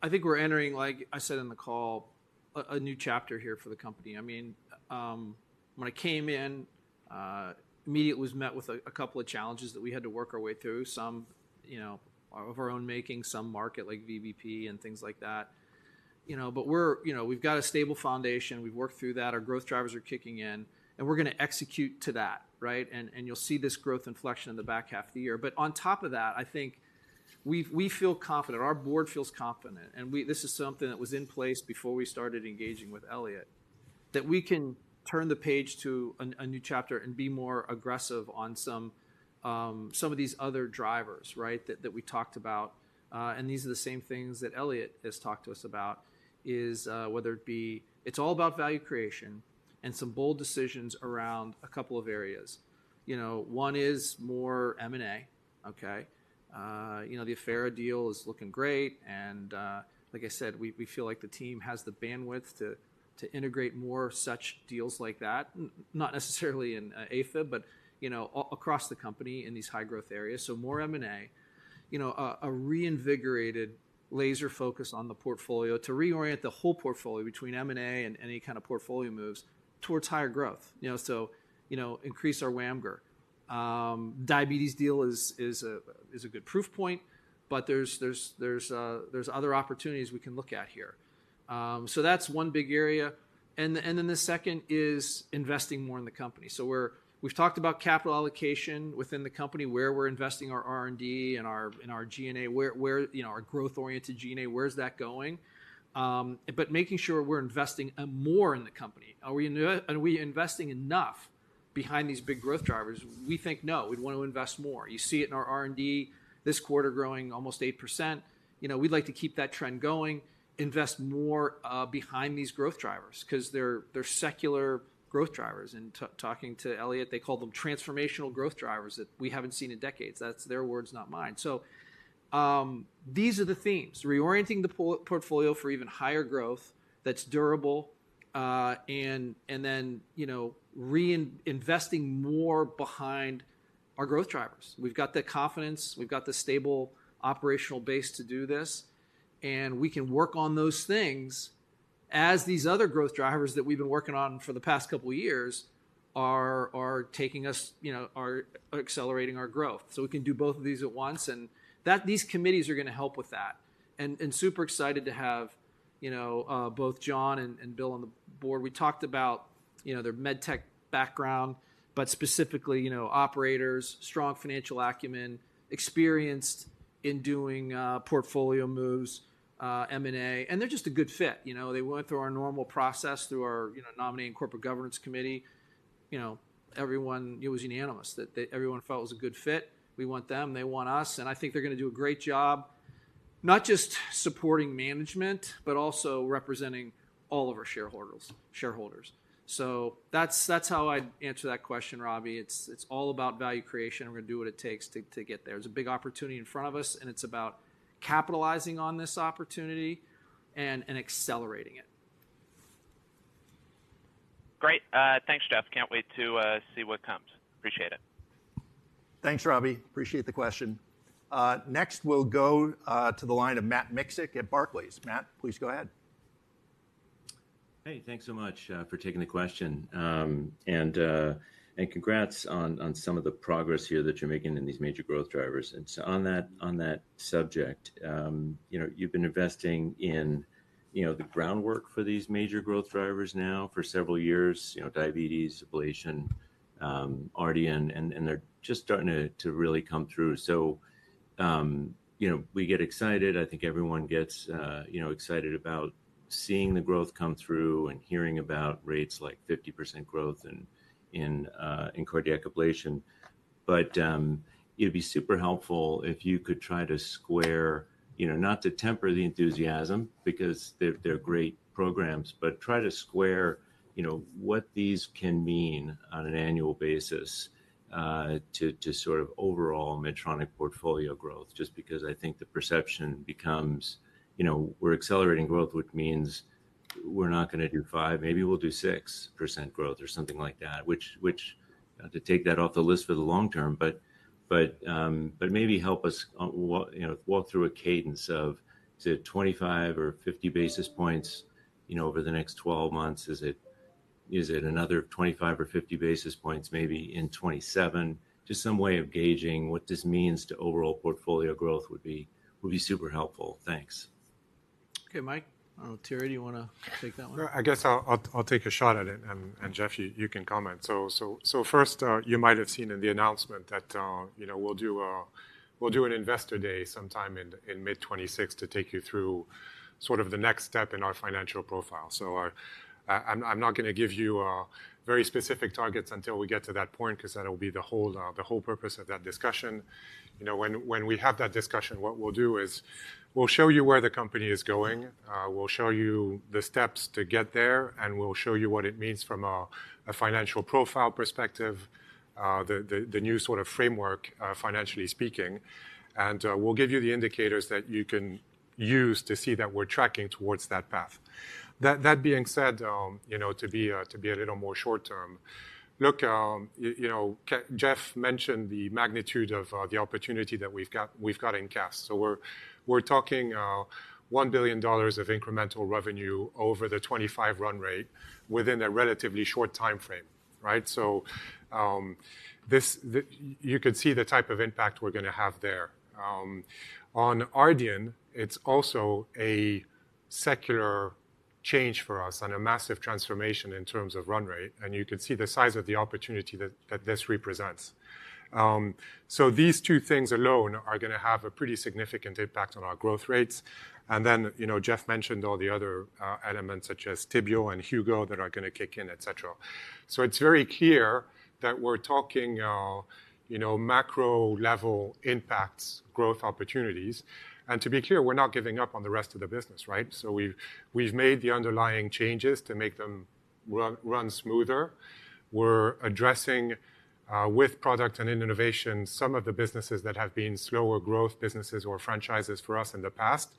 I think we're entering, like I said in the call, a new chapter here for the company. I mean, when I came in, immediately was met with a couple of challenges that we had to work our way through. Some, of our own making, some market like VBP and things like that. But we've got a stable foundation. We've worked through that. Our growth drivers are kicking in, and we're going to execute to that, right? And you'll see this growth inflection in the back half of the year. But on top of that, I think we feel confident. Our board feels confident, and this is something that was in place before we started engaging with Elliott, that we can turn the page to a new chapter and be more aggressive on some of these other drivers, right? That we talked about, and these are the same things that Elliott has talked to us about. Is whether it be it's all about value creation and some bold decisions around a couple of areas. One is more M&A. Okay. The Affera deal is looking great. And like I said, we feel like the team has the bandwidth to integrate more such deals like that, not necessarily in AFib, but, across the company in these high growth areas. So more M&A, a reinvigorated laser focus on the portfolio to reorient the whole portfolio between M&A and any kind of portfolio moves towards higher growth, increase our WAMGR. Diabetes deal is a good proof point, but there's other opportunities we can look at here. So that's one big area, and then the second is investing more in the company. So we've talked about capital allocation within the company, where we're investing our R&D and our G&A, where our growth oriented G&A, where's that going? But making sure we're investing more in the company. Are we investing enough behind these big growth drivers? We think no. We'd want to invest more. You see it in our R&D this quarter growing almost 8%. We'd like to keep that trend going, invest more behind these growth drivers, because they're secular growth drivers. And talking to Elliott, they call them transformational growth drivers that we haven't seen in decades. That's their words, not mine. So these are the themes: reorienting the portfolio for even higher growth that's durable, and then investing more behind our growth drivers. We've got the confidence, we've got the stable operational base to do this, and we can work on those things as these other growth drivers that we've been working on for the past couple of years are taking us, are accelerating our growth. So we can do both of these at once, and that these committees are going to help with that. And super excited to have, both John and Bill on the board. We talked about, their med tech background, but specifically, operators, strong financial acumen, experienced in doing portfolio moves, M&A, and they're just a good fit. They went through our normal process through our nominating corporate governance committee. Everyone, it was unanimous that everyone felt it was a good fit. We want them, they want us, and I think they're going to do a great job, not just supporting management, but also representing all of our shareholders. So that's how I'd answer that question, Robbie. It's all about value creation. We're going to do what it takes to get there. There's a big opportunity in front of us, and it's about capitalizing on this opportunity and accelerating it. Great. Thanks, Jeff. Can't wait to see what comes. Appreciate it. Thanks, Robbie. Appreciate the question. Next, we'll go to the line of Matt Miksic at Barclays. Matt, please go ahead. Hey, thanks so much for taking the question, and congrats on some of the progress here that you're making in these major growth drivers. And so on that subject, you've been investing in the groundwork for these major growth drivers now for several years. Diabetes, ablation, RDN, and they're just starting to really come through. So we get excited. I think everyone gets excited about seeing the growth come through and hearing about rates like 50% growth in cardiac ablation. But it'd be super helpful if you could try to square, not to temper the enthusiasm because they're great programs, but try to square, what these can mean on an annual basis to sort of overall Medtronic portfolio growth. Just because I think the perception becomes, we're accelerating growth, which means we're not going to do 5, maybe we'll do 6% growth or something like that, which to take that off the list for the long term, but maybe help us walk through a cadence of, is it 25 or 50 basis points, over the next 12 months? Is it another 25 or 50 basis points maybe in 27? Just some way of gauging what this means to overall portfolio growth would be super helpful. Thanks. Okay, Mike. I don't know, Thierry, do you want to take that one? I guess I'll take a shot at it, and Jeff, you can comment. So first, you might have seen in the announcement that we'll do an investor day sometime in mid-26 to take you through sort of the next step in our financial profile. So I'm not going to give you very specific targets until we get to that point, because that'll be the whole purpose of that discussion. When we have that discussion, what we'll do is we'll show you where the company is going. We'll show you the steps to get there, and we'll show you what it means from a financial profile perspective, the new sort of framework, financially speaking. And we'll give you the indicators that you can use to see that we're tracking towards that path. That being said, to be a little more short term, look, Jeff mentioned the magnitude of the opportunity that we've got in CAS. So we're talking $1 billion of incremental revenue over the 25 run rate within a relatively short time frame, right? So you could see the type of impact we're going to have there. On RDN, it's also a secular change for us and a massive transformation in terms of run rate, and you can see the size of the opportunity that this represents. So these two things alone are going to have a pretty significant impact on our growth rates. And then, Jeff mentioned all the other elements such as Tibial and Hugo that are going to kick in, et cetera. So it's very clear that we're talking, macro level impacts, growth opportunities. And to be clear, we're not giving up on the rest of the business, right? So we've made the underlying changes to make them run smoother. We're addressing with product and innovation some of the businesses that have been slower growth businesses or franchises for us in the past.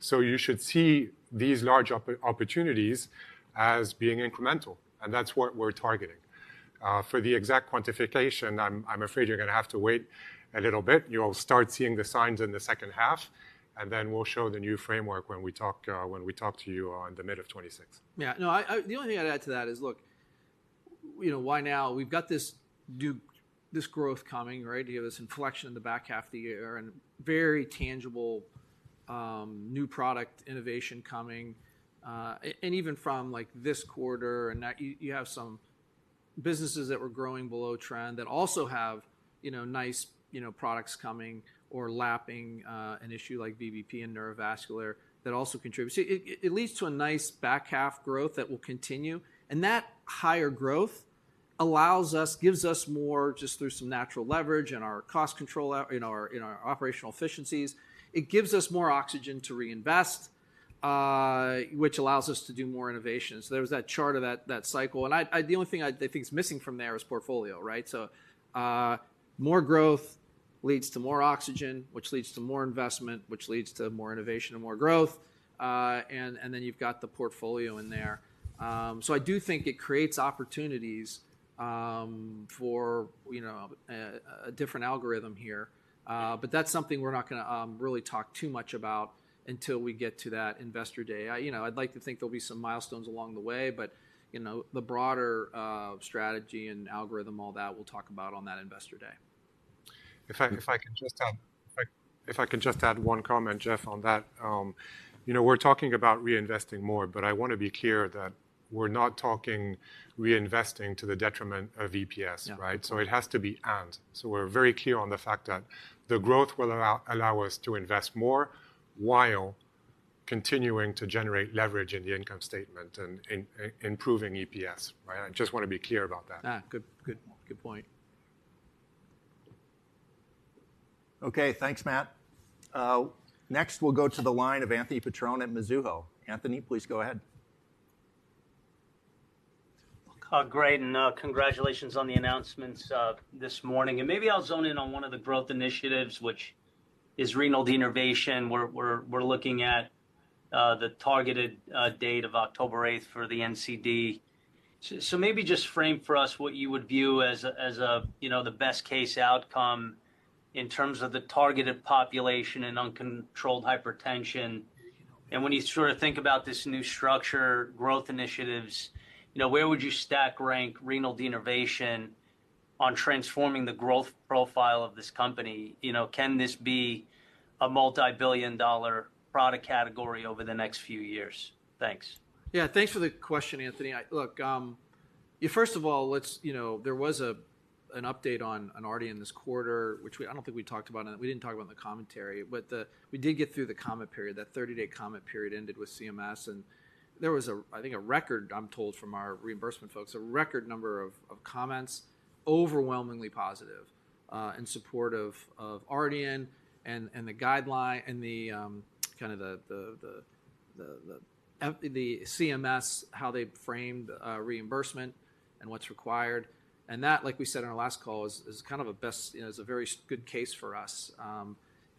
So you should see these large opportunities as being incremental, and that's what we're targeting. For the exact quantification, I'm afraid you're going to have to wait a little bit. You'll start seeing the signs in the second half, and then we'll show the new framework when we talk to you in the mid of 26. Yeah, no. The only thing I'd add to that is, look, why now? We've got this growth coming, right? You have this inflection in the back half of the year, and very tangible new product innovation coming, and even from like this quarter, and that you have some businesses that were growing below trend that also have nice products coming or lapping an issue like VBP and neurovascular that also contributes. It leads to a nice back half growth that will continue, and that higher growth gives us more just through some natural leverage and our cost control, in our operational efficiencies. It gives us more oxygen to reinvest, which allows us to do more innovation. So there was that chart of that cycle, and the only thing I think is missing from there is portfolio, right? So more growth leads to more oxygen, which leads to more investment, which leads to more innovation and more growth, and then you've got the portfolio in there. So I do think it creates opportunities for a different algorithm here, but that's something we're not going to really talk too much about until we get to that investor day. I'd like to think there'll be some milestones along the way, but the broader strategy and algorithm, all that we'll talk about on that investor day. If I can just add one comment, Jeff, on that. We're talking about reinvesting more, but I want to be clear that we're not talking reinvesting to the detriment of EPS, yeah. Right? So it has to be and. So we're very clear on the fact that the growth will allow us to invest more while continuing to generate leverage in the income statement and improving EPS, right? I just want to be clear about that. Good point. Okay, thanks, Matt. Next, we'll go to the line of Anthony Petrone at Mizuho. Anthony, please go ahead. Great, and congratulations on the announcements this morning. And maybe I'll zone in on one of the growth initiatives, which is renal denervation. We're looking at the targeted date of October 8th for the NCD. So maybe just frame for us what you would view as the best case outcome in terms of the targeted population and uncontrolled hypertension. And when you sort of think about this new structure, growth initiatives, where would you stack rank renal denervation on transforming the growth profile of this company? Can this be a multi-billion-dollar product category over the next few years? Thanks. Yeah, thanks for the question, Anthony. Look, first of all, there was an update on Ardian this quarter, which I don't think we talked about. We didn't talk about in the commentary, but we did get through the comment period. That 30-day comment period ended with CMS, and there was I think a record, I'm told from our reimbursement folks, a record number of comments, overwhelmingly positive, in support of Ardian and the guideline and the kind of the CMS, how they framed reimbursement and what's required. And that, like we said in our last call, is kind of is a very good case for us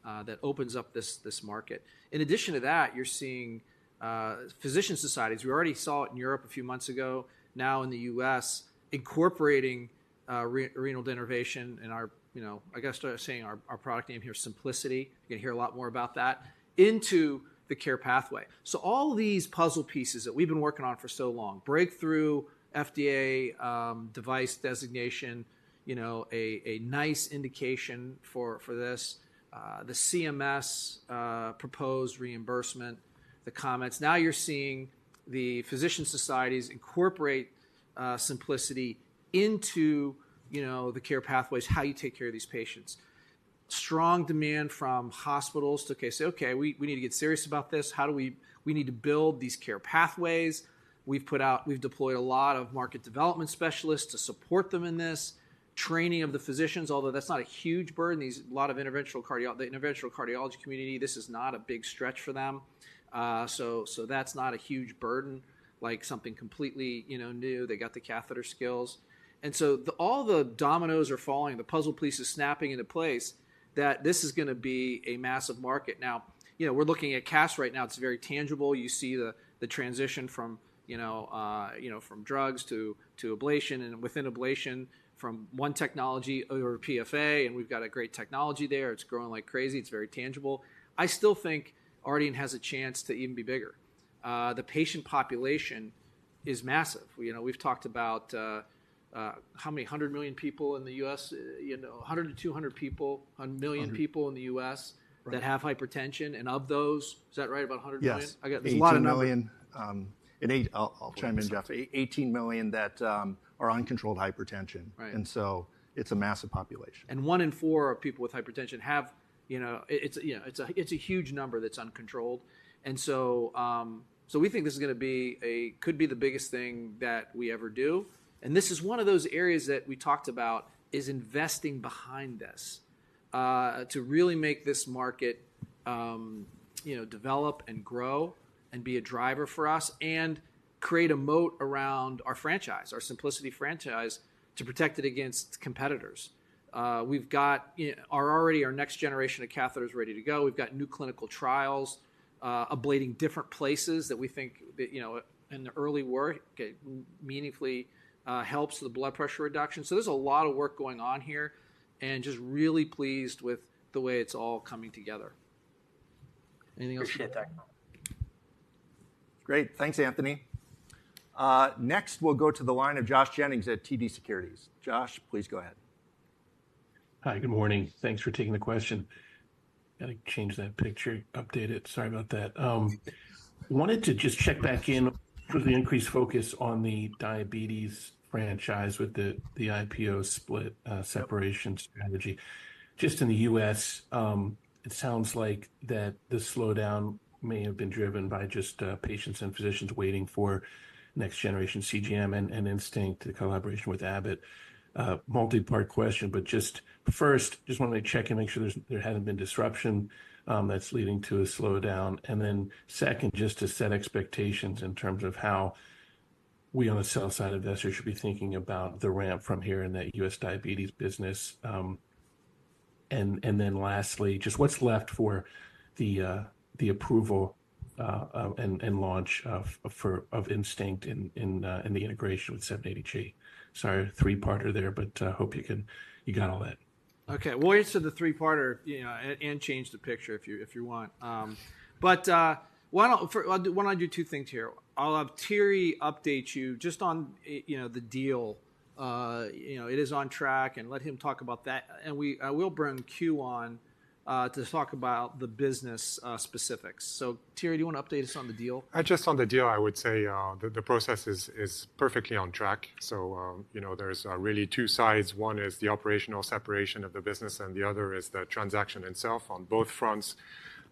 that opens up this market. In addition to that, you're seeing physician societies. We already saw it in Europe a few months ago. Now in the U.S., incorporating renal denervation in our, I guess saying our product name here, Simplicity. You can hear a lot more about that into the care pathway. So all these puzzle pieces that we've been working on for so long, breakthrough FDA device designation, a nice indication for this, the CMS proposed reimbursement, the comments. Now you're seeing the physician societies incorporate Simplicity into the care pathways, how you take care of these patients. Strong demand from hospitals to say, we need to get serious about this. How do we need to build these care pathways? We've deployed a lot of market development specialists to support them in this training of the physicians, although that's not a huge burden. The interventional cardiology community, this is not a big stretch for them. So that's not a huge burden, like something completely new. They got the catheter skills. And so all the dominoes are falling, the puzzle pieces snapping into place, that this is going to be a massive market. Now, we're looking at CAS right now. It's very tangible. You see the transition from from drugs to ablation, and within ablation, from one technology over PFA, and we've got a great technology there. It's growing like crazy. It's very tangible. I still think Ardian has a chance to even be bigger. The patient population is massive. We've talked about how many 100 million people in the U.S., 100 to 200 people, 1 million people in the U.S. that have hypertension, and of those, is that right, about 100 million? Yes. There's a lot of million. I'll chime in, Jeff. 18 million that are uncontrolled hypertension, Right. And so it's a massive population. And 1 in 4 of people with hypertension have, it's a huge number that's uncontrolled, and so we think this is going to could be the biggest thing that we ever do, and this is one of those areas that we talked about is investing behind this to really make this market, develop and grow and be a driver for us, and create a moat around our franchise, our Simplicity franchise, to protect it against competitors. We've got our next generation of catheters ready to go. We've got new clinical trials ablating different places that we think that, in the early work meaningfully helps the blood pressure reduction. So there's a lot of work going on here, and just really pleased with the way it's all coming together. Anything else? Appreciate that. Great. Thanks, Anthony. Next, we'll go to the line of Josh Jennings at TD Securities. Josh, please go ahead. Hi, good morning. Thanks for taking the question. Got to change that picture, update it. Sorry about that. Wanted to just check back in with the increased focus on the diabetes franchise with the IPO split separation strategy. Just in the U.S., it sounds like that the slowdown may have been driven by just patients and physicians waiting for next generation CGM and Instinct, the collaboration with Abbott. Multi-part question, but just first, just wanted to check and make sure there hadn't been disruption that's leading to a slowdown. And then second, just to set expectations in terms of how we on the sell side investors should be thinking about the ramp from here in that U.S. diabetes business. And then lastly, just what's left for the approval and launch of Instinct in the integration with 780G. Sorry, 3-parter there, but hope you got all that. Okay, we'll answer the 3-parter, and change the picture if you want. But why don't I do 2 things here? I'll have Thierry update you just on the deal. It is on track, and let him talk about that. And I will bring Q on to talk about the business specifics. So Thierry, do you want to update us on the deal? Just on the deal, I would say the process is perfectly on track. So, there's really 2 sides. One is the operational separation of the business, and the other is the transaction itself. On both fronts,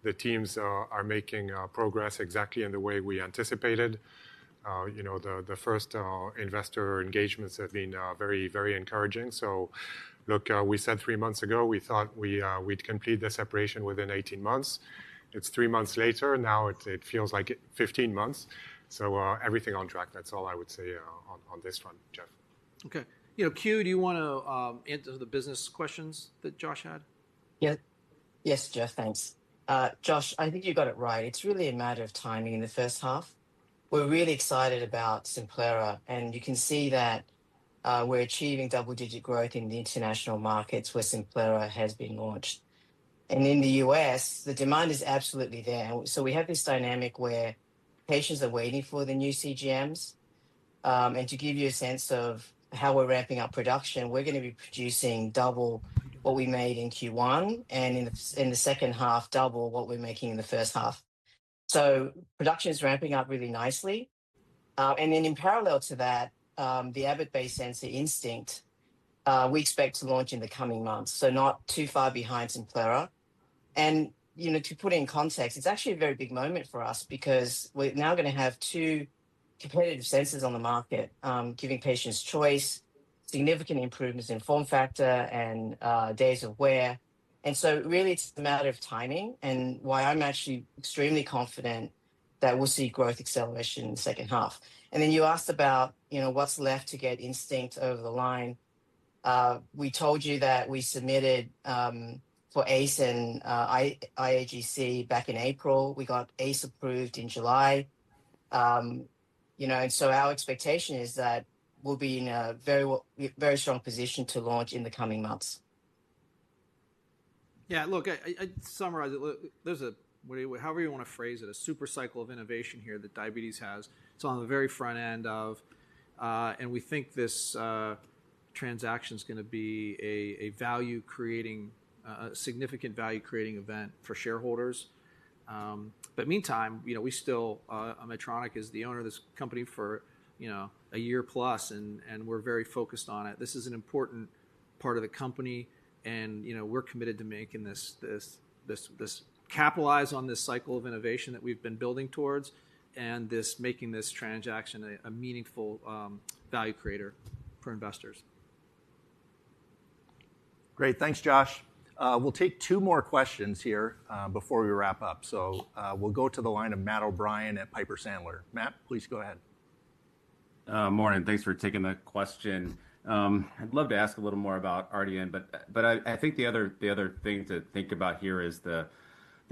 the teams are making progress exactly in the way we anticipated. The first investor engagements have been very, very encouraging. So, look, we said 3 months ago, we thought we'd complete the separation within 18 months. It's 3 months later. Now it feels like 15 months. So everything on track. That's all I would say on this front, Jeff. Okay. Q, do you want to answer the business questions that Josh had? Yeah. Yes, Jeff, thanks. Josh, I think you got it right. It's really a matter of timing in the first half. We're really excited about Simplera, and you can see that we're achieving double-digit growth in the international markets where Simplera has been launched. And in the US, the demand is absolutely there. So we have this dynamic where patients are waiting for the new CGMs. And to give you a sense of how we're ramping up production, we're going to be producing double what we made in Q1, and in the second half, double what we're making in the first half. So production is ramping up really nicely. And then in parallel to that, the Abbott-based sensor Instinct, we expect to launch in the coming months, so not too far behind Simplera. And, to put it in context, it's actually a very big moment for us because we're now going to have 2 competitive sensors on the market, giving patients choice, significant improvements in form factor and days of wear. And so really it's a matter of timing, and why I'm actually extremely confident that we'll see growth acceleration in the second half. And then you asked about, what's left to get Instinct over the line. We told you that we submitted for ACE and IAGC back in April. We got ACE approved in July. And so our expectation is that we'll be in a very strong position to launch in the coming months. Yeah, look, I summarize it. Look, there's however you want to phrase it, a super cycle of innovation here that diabetes has. It's on the very front end of, and we think this transaction is going to be a significant value creating event for shareholders. But meantime, we still, Medtronic is the owner of this company for, a year plus, and we're very focused on it. This is an important part of the company, and, we're committed to making this capitalize on this cycle of innovation that we've been building towards, and making this transaction a meaningful value creator for investors. Great, thanks, Josh. We'll take two more questions here before we wrap up. So we'll go to the line of Matt O'Brien at Piper Sandler. Matt, please go ahead. Morning. Thanks for taking the question. I'd love to ask a little more about RDN, but I think the other thing to think about here is the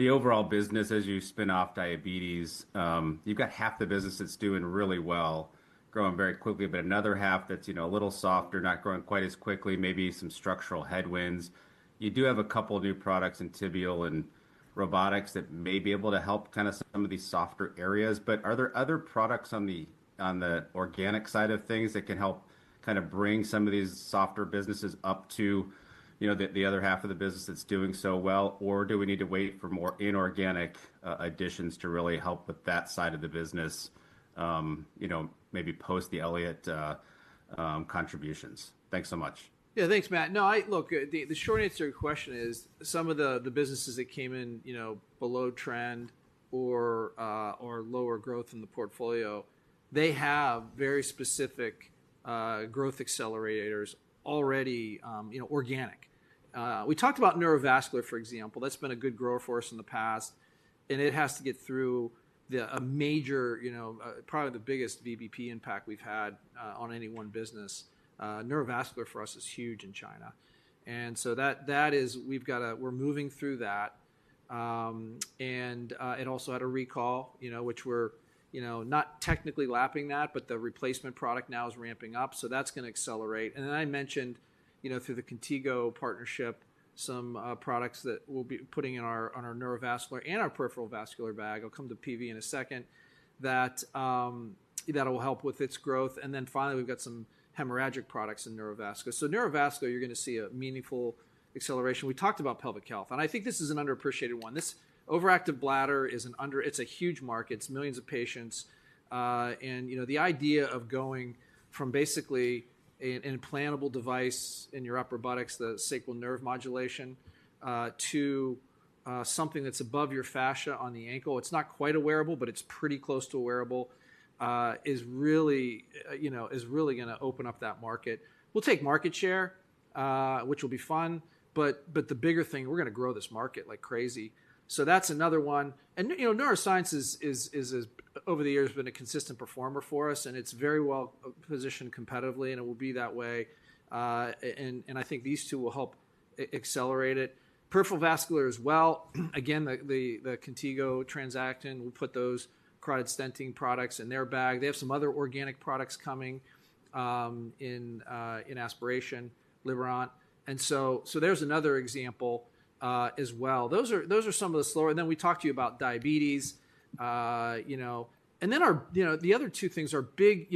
overall business as you spin off diabetes. You've got half the business that's doing really well, growing very quickly, but another half that's a little softer, not growing quite as quickly, maybe some structural headwinds. You do have a couple of new products in tibial and robotics that may be able to help kind of some of these softer areas. But are there other products on the organic side of things that can help kind of bring some of these softer businesses up to, the other half of the business that's doing so well? Or do we need to wait for more inorganic additions to really help with that side of the business, maybe post the Elliott contributions? Thanks so much. Yeah, thanks, Matt. No, look, the short answer to your question is some of the businesses that came in, below trend or lower growth in the portfolio, they have very specific growth accelerators already, organic. We talked about neurovascular, for example. That's been a good grower for us in the past, and it has to get through a major, probably the biggest VBP impact we've had on any one business. Neurovascular for us is huge in China, and so that is we're moving through that, and it also had a recall, which we're not technically lapping that, but the replacement product now is ramping up, so that's going to accelerate. And then I mentioned, through the Contigo partnership, some products that we'll be putting on our neurovascular and our peripheral vascular bag. I'll come to PV in a second. That will help with its growth, and then finally we've got some hemorrhagic products in neurovascular. So neurovascular, you're going to see a meaningful acceleration. We talked about pelvic health, and I think this is an underappreciated one. This overactive bladder it's a huge market. It's millions of patients, and the idea of going from basically an implantable device in your upper buttocks, the sacral nerve modulation, to something that's above your fascia on the ankle. It's not quite a wearable, but it's pretty close to a wearable. Is really going to open up that market. We'll take market share, which will be fun, but the bigger thing, we're going to grow this market like crazy. So that's another one. And neuroscience is over the years been a consistent performer for us, and it's very well positioned competitively, and it will be that way. And I think these two will help accelerate it. Peripheral vascular as well. Again, the Contigo transaction, we'll put those carotid stenting products in their bag. They have some other organic products coming in aspiration, Liberant, and so there's another example as well. Those are some of the slower. And then we talked to you about diabetes, and then the other two things are big.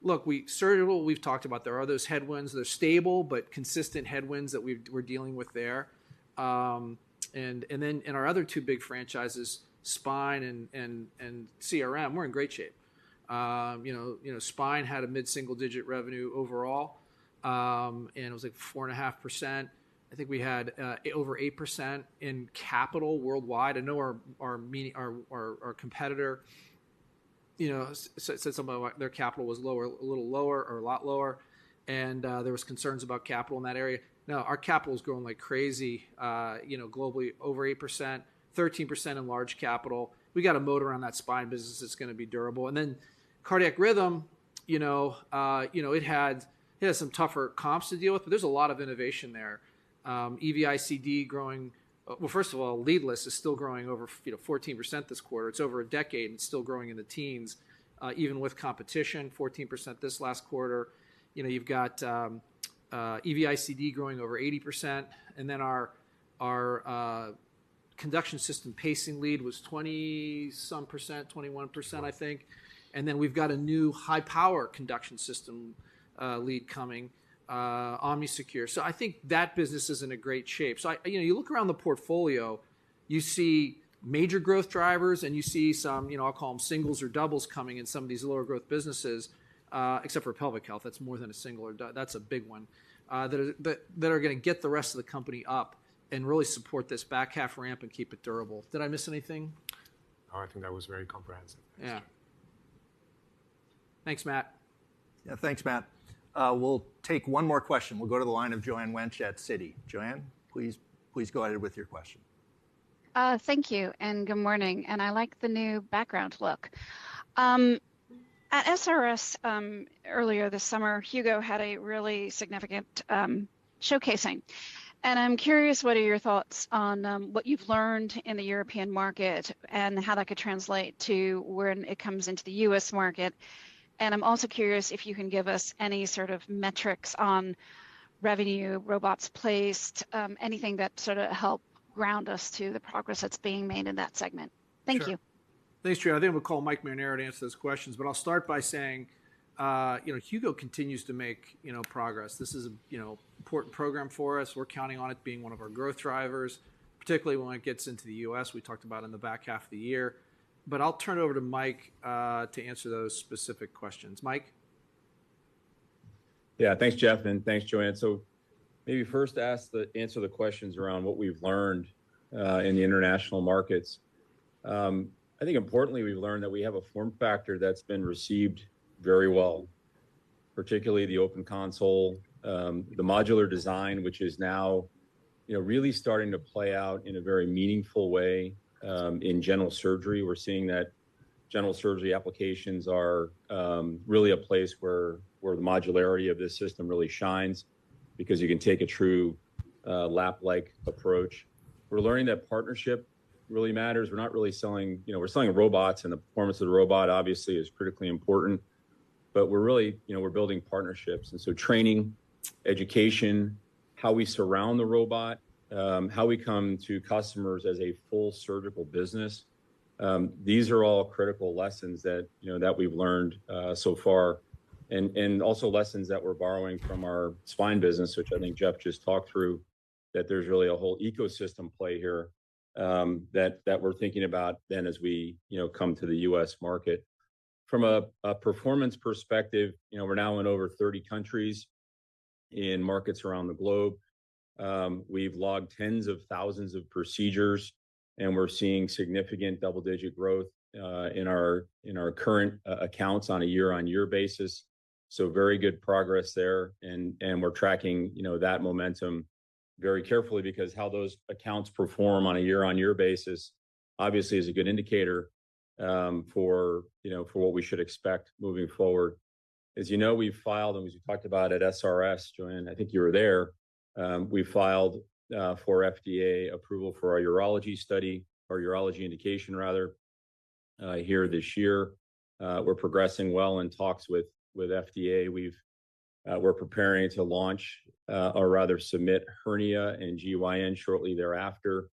Look, surgical we've talked about. There are those headwinds. They're stable but consistent headwinds that we're dealing with there, and then in our other two big franchises, spine and CRM, we're in great shape. Spine had a mid-single-digit revenue overall, and it was like 4.5%. I think we had over 8% in capital worldwide. I know our competitor, said something about their capital was lower, a little lower or a lot lower, and there was concerns about capital in that area. No, our capital is growing like crazy. Globally over 8%. 13% in large capital. We got a moat around that spine business that's going to be durable. And then cardiac rhythm, it has some tougher comps to deal with, but there's a lot of innovation there. EV-ICD growing. Well, first of all, leadless is still growing over 14% this quarter. It's over a decade and it's still growing in the teens. even with competition, 14% this last quarter. You've got EV-ICD growing over 80%, and then our conduction system pacing lead was 20-some percent, 21%, I think. And then we've got a new high-power conduction system lead coming, OmniSecure. So I think that business is in a great shape. So you look around the portfolio, you see major growth drivers, and you see some, I'll call them singles or doubles coming in some of these lower growth businesses, except for pelvic health. That's more than a single or that's a big one, that are going to get the rest of the company up and really support this back half ramp and keep it durable. Did I miss anything? Oh, I think that was very comprehensive. Yeah. Thanks, Matt. Yeah, thanks, Matt. We'll take one more question. We'll go to the line of Joanne Wuensch at Citi. Joanne, please go ahead with your question. Thank you, and good morning. And I like the new background look. At SRS earlier this summer, Hugo had a really significant showcasing. And I'm curious, what are your thoughts on what you've learned in the European market and how that could translate to when it comes into the US market? And I'm also curious if you can give us any sort of metrics on revenue, robots placed, anything that sort of help ground us to the progress that's being made in that segment. Thank you. Thanks, Drew. I think we'll call Mike Marinero to answer those questions, but I'll start by saying, Hugo continues to make, progress. This is a, important program for us. We're counting on it being one of our growth drivers, particularly when it gets into the U.S. We talked about in the back half of the year. But I'll turn it over to Mike to answer those specific questions. Mike? Yeah, thanks, Jeff, and thanks, Joanne. So maybe first answer the questions around what we've learned in the international markets. I think importantly, we've learned that we have a form factor that's been received very well, particularly the open console, the modular design, which is now, really starting to play out in a very meaningful way in general surgery. We're seeing that general surgery applications are really a place where the modularity of this system really shines, because you can take a true lap-like approach. We're learning that partnership really matters. We're not really selling, we're selling robots, and the performance of the robot obviously is critically important, but we're really, we're building partnerships. And so training, education, how we surround the robot, how we come to customers as a full surgical business. These are all critical lessons that, that we've learned so far, and also lessons that we're borrowing from our spine business, which I think Jeff just talked through, that there's really a whole ecosystem play here that we're thinking about then as we, come to the U.S. market. From a performance perspective, we're now in over 30 countries in markets around the globe. We've logged tens of thousands of procedures, and we're seeing significant double-digit growth in our current accounts on a year-on-year basis. So very good progress there, and we're tracking, that momentum very carefully, because how those accounts perform on a year-on-year basis obviously is a good indicator for what we should expect moving forward. As you know, we've filed, and as we talked about at SRS, Joanne, I think you were there. We filed for FDA approval for our urology study, or urology indication rather, here this year. We're progressing well in talks with FDA. We're preparing to launch, or rather submit, hernia and GYN shortly thereafter.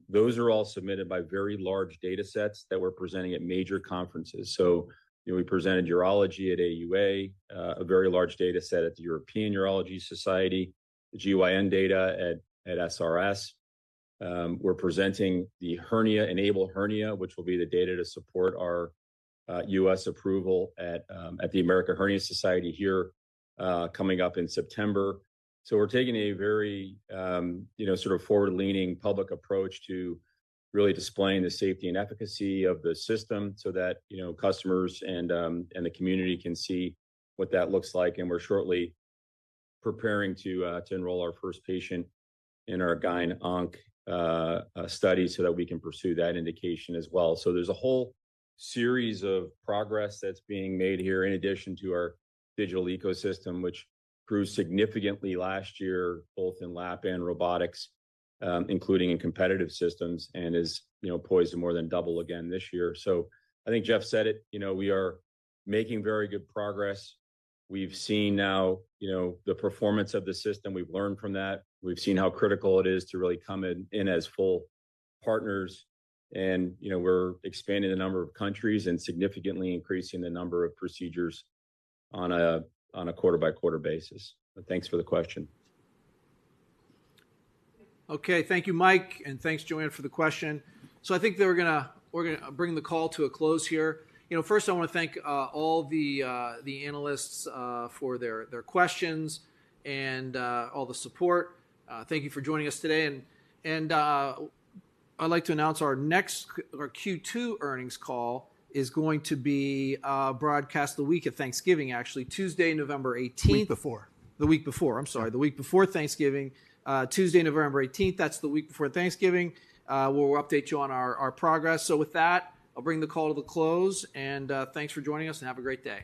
Those are all submitted by very large data sets that we're presenting at major conferences. So, we presented urology at AUA, a very large data set at the European Urology Society, the GYN data at SRS. We're presenting the hernia, enable hernia, which will be the data to support our U.S. approval at the American Hernia Society here coming up in September. So we're taking a very, sort of forward-leaning public approach to really displaying the safety and efficacy of the system, so that, customers and the community can see what that looks like. And we're shortly preparing to enroll our first patient in our GYN-ONC study, so that we can pursue that indication as well. So there's a whole series of progress that's being made here, in addition to our digital ecosystem, which grew significantly last year, both in lap and robotics, including in competitive systems, and is, poised to more than double again this year. So I think Jeff said it. We are making very good progress. We've seen now, the performance of the system. We've learned from that. We've seen how critical it is to really come in as full partners. And, we're expanding the number of countries and significantly increasing the number of procedures on a quarter by quarter basis. But thanks for the question. Okay, thank you, Mike, and thanks, Joanne, for the question. So I think that we're gonna bring the call to a close here. First I want to thank all the analysts for their questions and all the support. Thank you for joining us today, and I'd like to announce our Q2 earnings call is going to be broadcast the week of Thanksgiving, actually Tuesday, November 18th. The week before Thanksgiving. Tuesday, November 18th. That's the week before Thanksgiving. We'll update you on our progress. So with that, I'll bring the call to the close, and thanks for joining us, and have a great day.